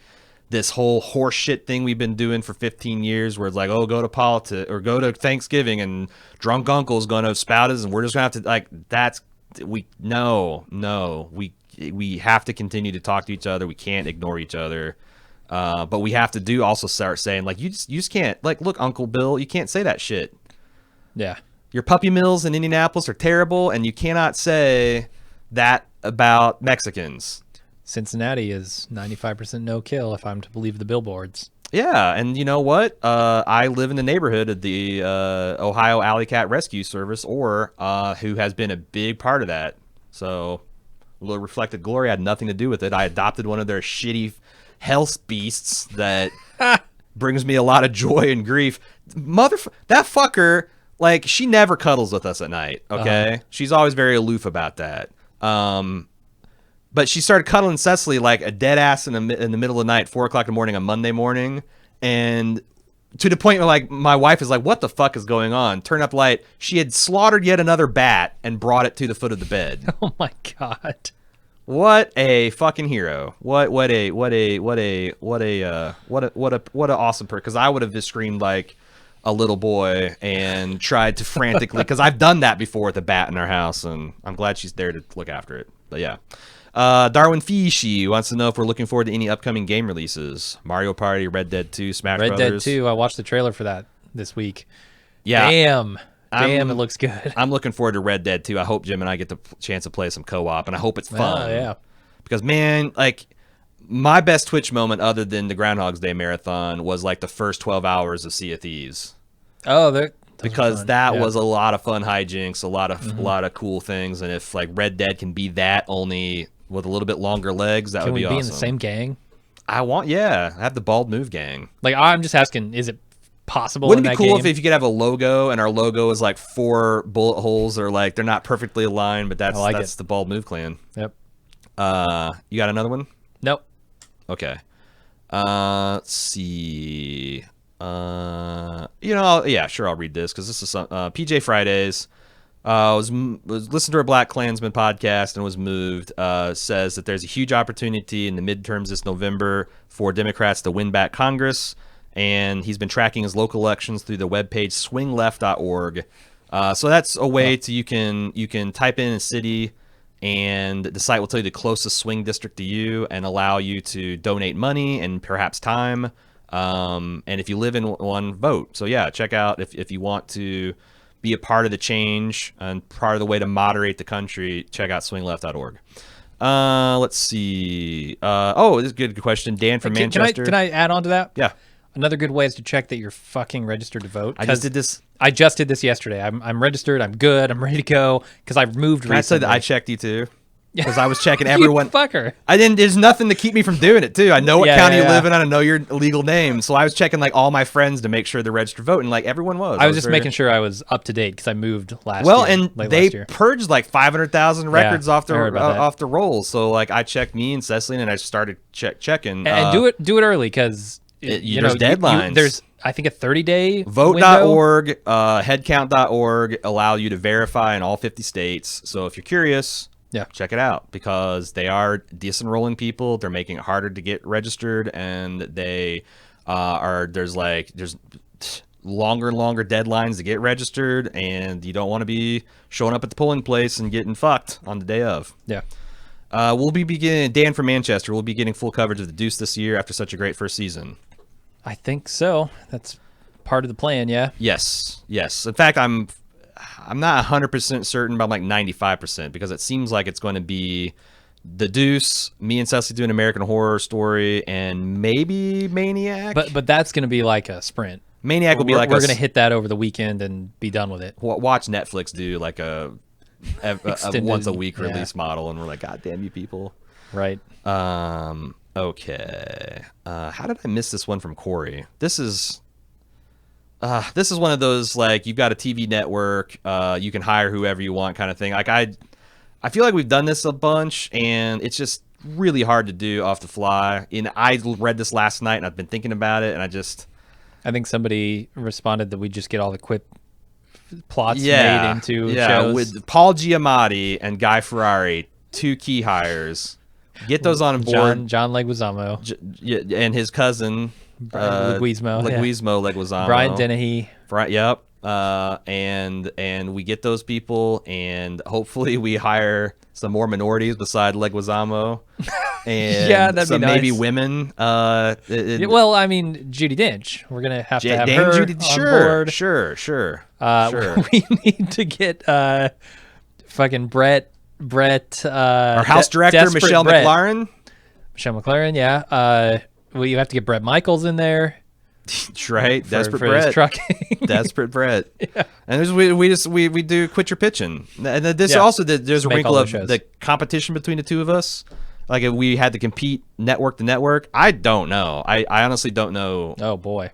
this whole horse shit thing we've been doing for 15 years, where it's like, oh, go to politics or go to Thanksgiving and drunk uncle's going to spout us and we're just gonna have to, like, we have to continue to talk to each other. We can't ignore each other. But we have to also start saying, like, you just can't, like, look, Uncle Bill, you can't say that shit. Yeah. Your puppy mills in Indianapolis are terrible, and you cannot say that about Mexicans. Cincinnati is 95% no kill, if I'm to believe the billboards. Yeah, and you know what? I live in the neighborhood of the Ohio Alley Cat Rescue Service, who has been a big part of that. So, Little Reflected Glory had nothing to do with it. I adopted one of their shitty health beasts that brings me a lot of joy and grief. That fucker, like, she never cuddles with us at night, okay? She's always very aloof about that. But she started cuddling Cecily like a dead ass in the middle of the night, 4 o'clock in the morning on Monday morning. And to the point where, like, my wife is like, what the fuck is going on? Turn up light. She had slaughtered yet another bat and brought it to the foot of the bed. Oh my God. What a fucking hero. What a awesome person. Because I would have just screamed like a little boy and tried to frantically, because I've done that before with a bat in our house, and I'm glad she's there to look after it. But yeah. Darwin Fishy wants to know if we're looking forward to any upcoming game releases. Mario Party, Red Dead 2, Smash Brothers. Red Dead 2, I watched the trailer for that this week. Yeah. Damn, it looks good. I'm looking forward to Red Dead 2. I hope Jim and I get the chance to play some co-op, and I hope it's fun. Oh, yeah. Because, man, like, my best Twitch moment other than the Groundhog's Day marathon was like the first 12 hours of Sea of Thieves. Oh, because that was a lot of fun hijinks, a lot of cool things, and if like Red Dead can be that only with a little bit longer legs, that would be awesome. Can we be in the same gang? I have the Bald Move gang. Like, I'm just asking, is it possible? Wouldn't it be cool if you could have a logo and our logo is like 4 bullet holes, or like they're not perfectly aligned, but that's the Bald Move clan. Yep. You got another one? Nope. Okay. Let's see. Yeah, sure, I'll read this because this is some PJ Fridays. Was listened to a Black Klansman podcast and was moved. Says that there's a huge opportunity in the midterms this November for Democrats to win back Congress, and he's been tracking his local elections through the webpage swingleft.org. So that's a way to you can type in a city, and the site will tell you the closest swing district to you and allow you to donate money and perhaps time. And if you live in one, vote. So yeah, check out if you want to be a part of the change and part of the way to moderate the country, check out swingleft.org. Let's see. This is a good question. Dan from Manchester. Can I add on to that? Yeah. Another good way is to check that you're fucking registered to vote. I just did this yesterday. I'm registered. I'm good. I'm ready to go because I've moved recently. I said that I checked you too. Because I was checking everyone. You fucker. There's nothing to keep me from doing it too. I know what county you live in. I know your legal name. So I was checking like all my friends to make sure they're registered to vote, and like everyone was. I was just making sure I was up to date because I moved last year. Well, and they purged like 500,000 records off the rolls. So like I checked me and Cecily, and I started checking. And do it early because there's deadlines. There's I think a 30-day vote.org, headcount.org allow you to verify in all 50 states. So if you're curious. Yeah, check it out because they are disenrolling people. They're making it harder to get registered, and they there's longer and longer deadlines to get registered, and you don't want to be showing up at the polling place and getting fucked on the day of. Yeah. We'll be beginning. Dan from Manchester will be getting full coverage of the Deuce this year after such a great first season. I think so. That's part of the plan. Yeah. Yes. In fact, I'm not 100% certain, but I'm like 95% because it seems like it's going to be the Deuce, me and Cecily do an American Horror Story, and maybe Maniac. But that's going to be like a sprint. Maniac will be like we're going to hit that over the weekend and be done with it. Watch Netflix do like a once a week release yeah. model, and we're like, God damn you people. Right. Okay. How did I miss this one from Corey? This is one of those, like, you've got a TV network, you can hire whoever you want kind of thing. Like, I feel like we've done this a bunch, and it's just really hard to do off the fly. And I read this last night, and I've been thinking about it, and I think somebody responded that we just get all the quip plots made into shows. With Paul Giamatti and Guy Fieri, 2 key hires. Get those on board. John Leguizamo. And his cousin, Leguizamo. Leguizamo. Brian Dennehy. Yep. And we get those people, and hopefully we hire some more minorities beside Leguizamo. And yeah, that'd be nice. Maybe women. Well, I mean, Judi Dench. We're gonna have to have Dame her Judi, on board. Sure. We need to get fucking Brett. Our house director, Michelle McLaren. Michelle McLaren, yeah. You have to get Bret Michaels in there. Right, for his trucking. Desperate Brett. Yeah. And we do Quit Your Pitching. And there's also there's a wrinkle of the competition between the two of us. Like, if we had to compete network to network, I don't know. I honestly don't know. Oh boy.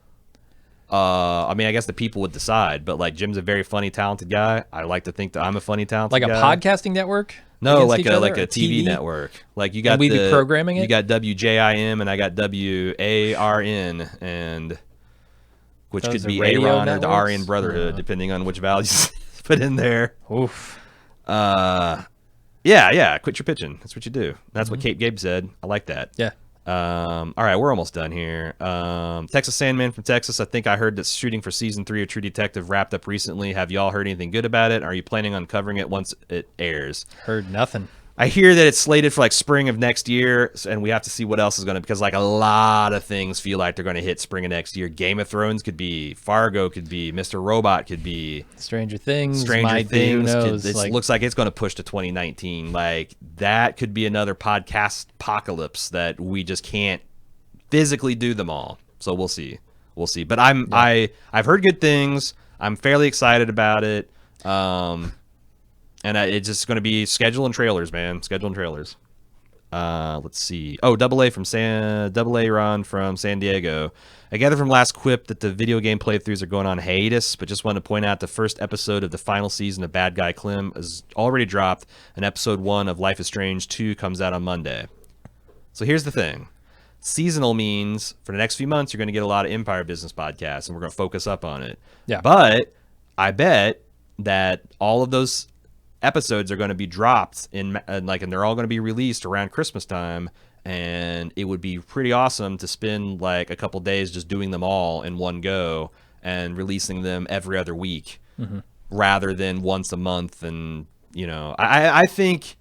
I mean, I guess the people would decide, but like, Jim's a very funny, talented guy. I like to think that I'm a funny, talented guy. Like a podcasting network? No, like a TV network. Like, you got and we'd be programming it? You got Lwj&A and I got WARN, and which Those could be radio Aaron or networks? the Aryan Brotherhood, depending on which values put in there. Oof. Yeah, quit your pitching. That's what you do. That's what Kate Gabe said. I like that. Yeah. All right, we're almost done here. Texas Sandman from Texas. I think I heard that shooting for season 3 of True Detective wrapped up recently. Have y'all heard anything good about it? Are you planning on covering it once it airs? Heard nothing. I hear that it's slated for like spring of next year, and we have to see what else is going to, because like a lot of things feel like they're going to hit spring of next year. Game of Thrones could be, Fargo could be, Mr. Robot could be, Stranger Things. Looks like it's going to push to 2019. Like, that could be another podcast apocalypse that we just can't physically do them all. So we'll see. But I've heard good things. I'm fairly excited about it. And it's just going to be schedule and trailers, man. Schedule and trailers. Let's see. Oh, Double-A Ron from San Diego. I gather from last quip that the video game playthroughs are going on hiatus, but just wanted to point out the first episode of the final season of Bad Guy Clem is already dropped, and episode 1 of Life is Strange 2 comes out on Monday. So here's the thing. Seasonal means for the next few months you're going to get a lot of Empire Business podcasts, and we're going to focus up on it. Yeah. But I bet that all of those episodes are going to be dropped and they're all going to be released around Christmas time, and it would be pretty awesome to spend like a couple days just doing them all in one go and releasing them every other week rather than once a month. And I think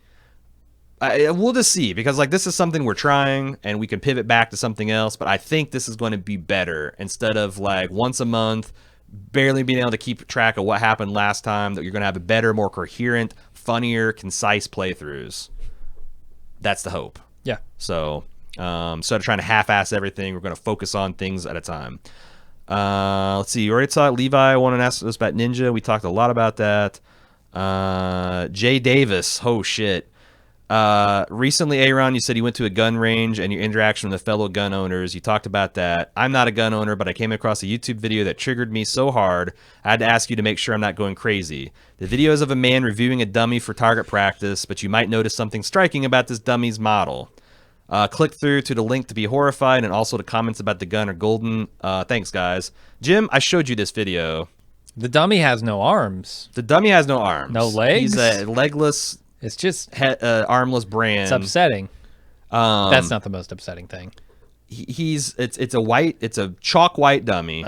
we'll just see, because like, this is something we're trying and we can pivot back to something else, but I think this is going to be better instead of like once a month barely being able to keep track of what happened last time. That you're going to have a better, more coherent, funnier, concise playthroughs. That's the hope. Yeah. So instead of trying to half-ass everything, we're going to focus on things at a time. Let's see. You already talked. Levi wanted to ask us about Ninja. We talked a lot about that. Jay Davis. Oh, shit. Recently, Aaron, you said you went to a gun range and your interaction with fellow gun owners. You talked about that. I'm not a gun owner, but I came across a YouTube video that triggered me so hard, I had to ask you to make sure I'm not going crazy. The video is of a man reviewing a dummy for target practice, but you might notice something striking about this dummy's model. Click through to the link to be horrified, and also the comments about the gun are golden. Thanks, guys. Jim, I showed you this video. The dummy has no arms. The dummy has no arms. No legs? He's a legless... It's just armless brand. It's upsetting. That's not the most upsetting thing. It's a chalk white dummy.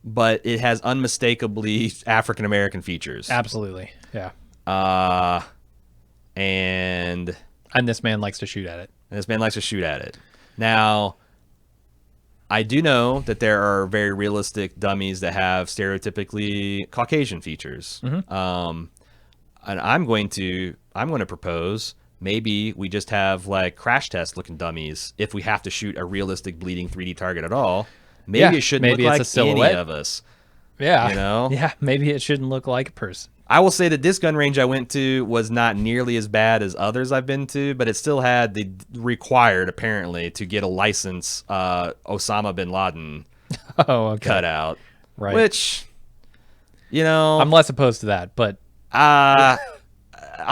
but it has unmistakably African American features. Absolutely. Yeah. And this man likes to shoot at it. Now, I do know that there are very realistic dummies that have stereotypically Caucasian features. And I'm going to propose maybe we just have like crash test looking dummies if we have to shoot a realistic bleeding 3D target at all. Maybe it shouldn't look like any of us. Yeah. You know? Yeah, maybe it shouldn't look like a person. I will say that this gun range I went to was not nearly as bad as others I've been to, but it still had the required, apparently, to get a license Osama bin Laden cutout. Right. Which, you know... I'm less opposed to that, but... on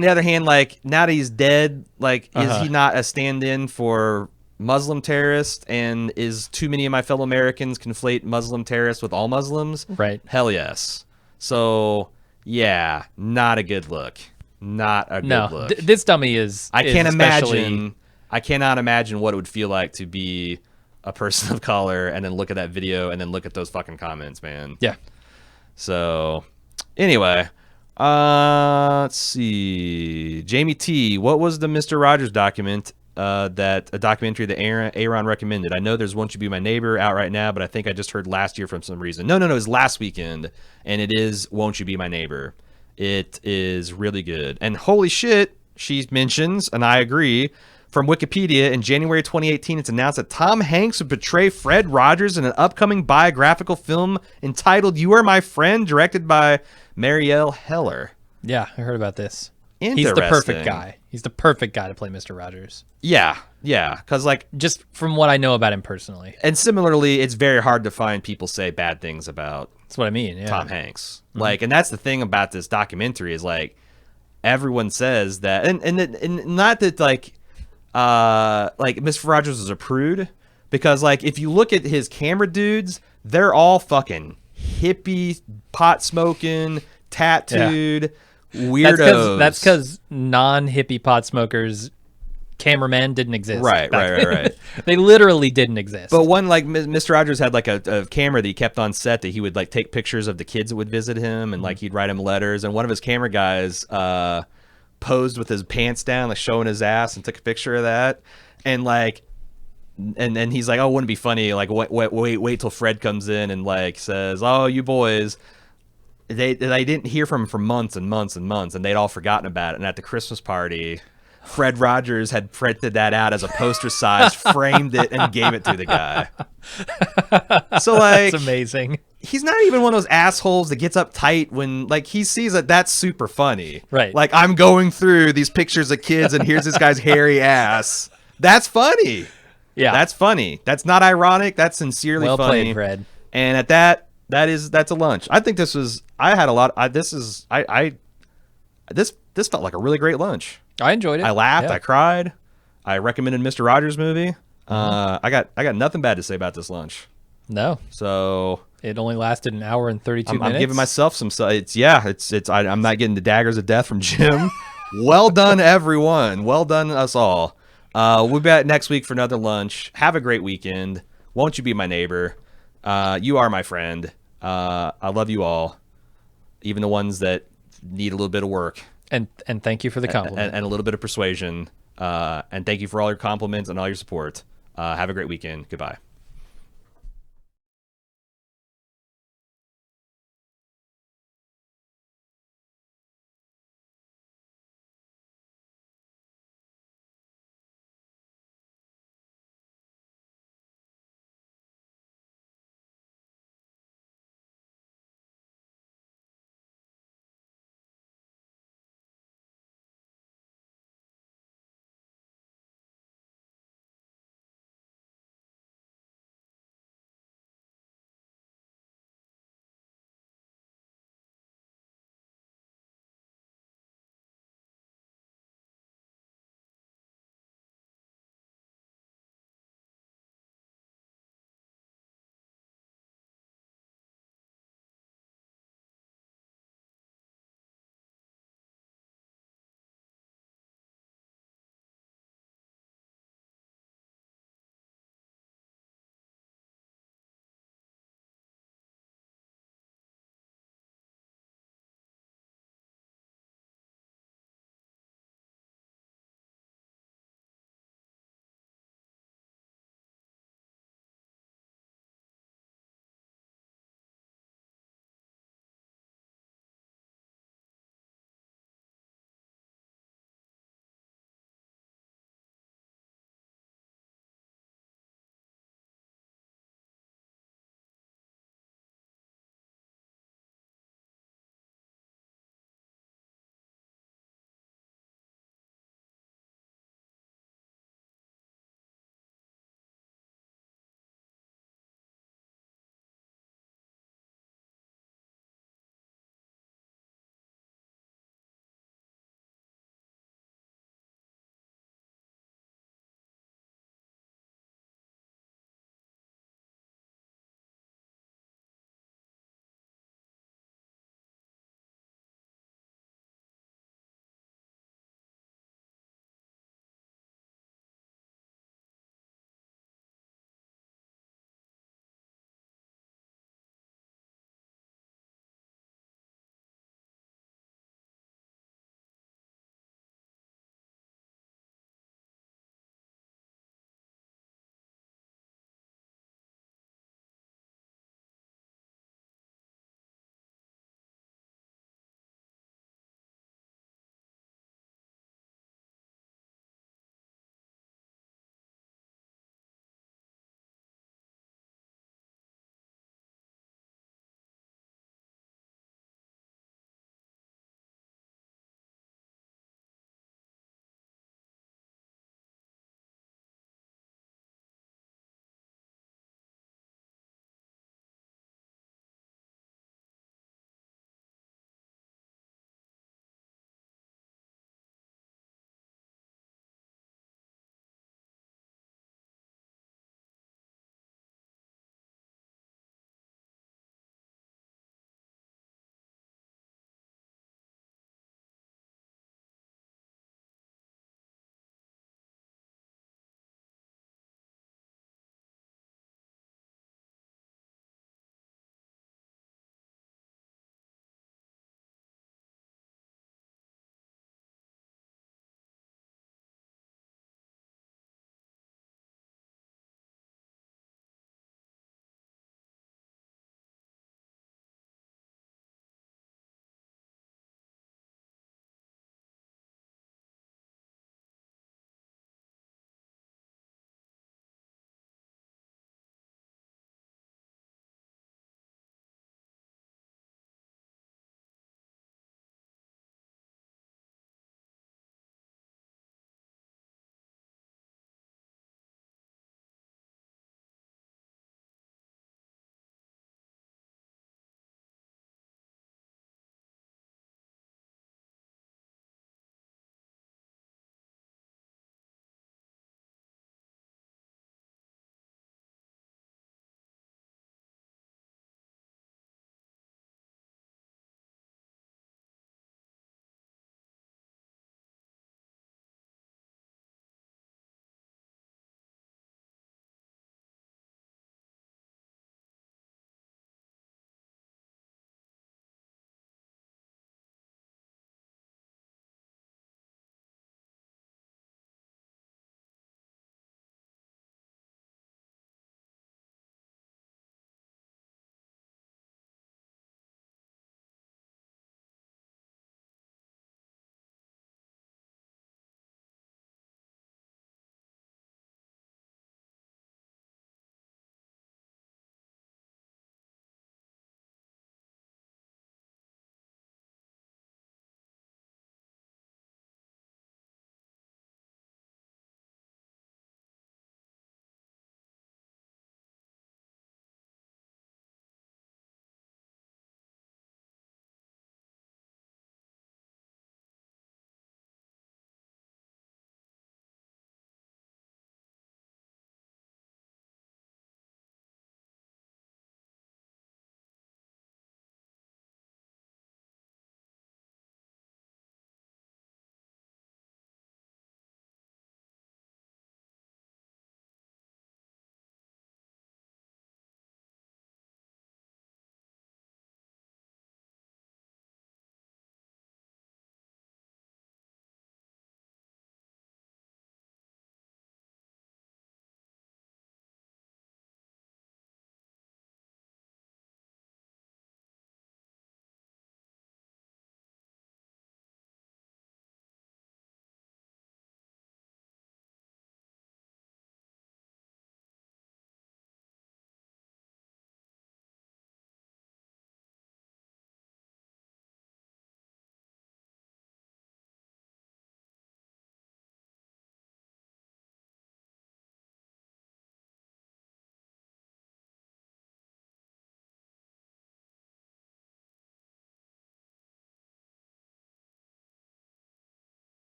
the other hand, like, now that he's dead, like, is he not a stand-in for Muslim terrorists? And is too many of my fellow Americans conflate Muslim terrorists with all Muslims? Right. Hell yes. So... yeah, not a good look. Not a good look. This dummy is. I cannot imagine what it would feel like to be a person of color and then look at that video and then look at those fucking comments, man. Yeah. So, anyway, let's see. Jamie T, what was the Mr. Rogers documentary that Aaron recommended? I know there's Won't You Be My Neighbor out right now, but I think I just heard last year from some reason. No, it was last weekend, and it is Won't You Be My Neighbor. It is really good. And holy shit, she mentions, and I agree, from Wikipedia, in January 2018, it's announced that Tom Hanks would portray Fred Rogers in an upcoming biographical film entitled You Are My Friend, directed by Marielle Heller. Yeah, I heard about this. Interesting. He's the perfect guy. He's the perfect guy to play Mr. Rogers. Yeah, because like just from what I know about him personally. And similarly, it's very hard to find people say bad things about. That's what I mean. Yeah. Tom Hanks. Like, and that's the thing about this documentary is like everyone says that, and not that like Mr. Rogers is a prude, because like if you look at his camera dudes, they're all fucking hippie, pot smoking, tattooed. Yeah. Weirdos. That's because non-hippie pot smokers cameramen didn't exist. Right. They literally didn't exist. But one, like, Mr. Rogers had like a camera that he kept on set that he would like take pictures of the kids that would visit him, and like he'd write him letters, and one of his camera guys posed with his pants down, like showing his ass, and took a picture of that, and like and he's like, oh, wouldn't it be funny, like wait till Fred comes in and like says, oh, you boys, they didn't hear from him for months and months and months, and they'd all forgotten about it. And at the Christmas party, Fred Rogers had printed that out as a poster size, framed it, and gave it to the guy. So like, that's amazing. He's not even one of those assholes that gets uptight when like he sees that that's super funny. Right. Like, I'm going through these pictures of kids and here's this guy's hairy ass. That's funny. Yeah. That's funny. That's not ironic. That's sincerely well funny. Played, Fred. And at that's a lunch. I think this felt like a really great lunch. I enjoyed it. I laughed. Yeah. I cried. I recommended Mr. Rogers' movie. I got nothing bad to say about this lunch. No. So it only lasted an hour and 32 minutes. I'm giving myself some. I'm not getting the daggers of death from Jim. Well done, everyone. Well done, us all. We'll be back next week for another lunch. Have a great weekend. Won't you be my neighbor? You are my friend. I love you all, even the ones that need a little bit of work. And thank you for the compliment. And a little bit of persuasion. And thank you for all your compliments and all your support. Have a great weekend. Goodbye.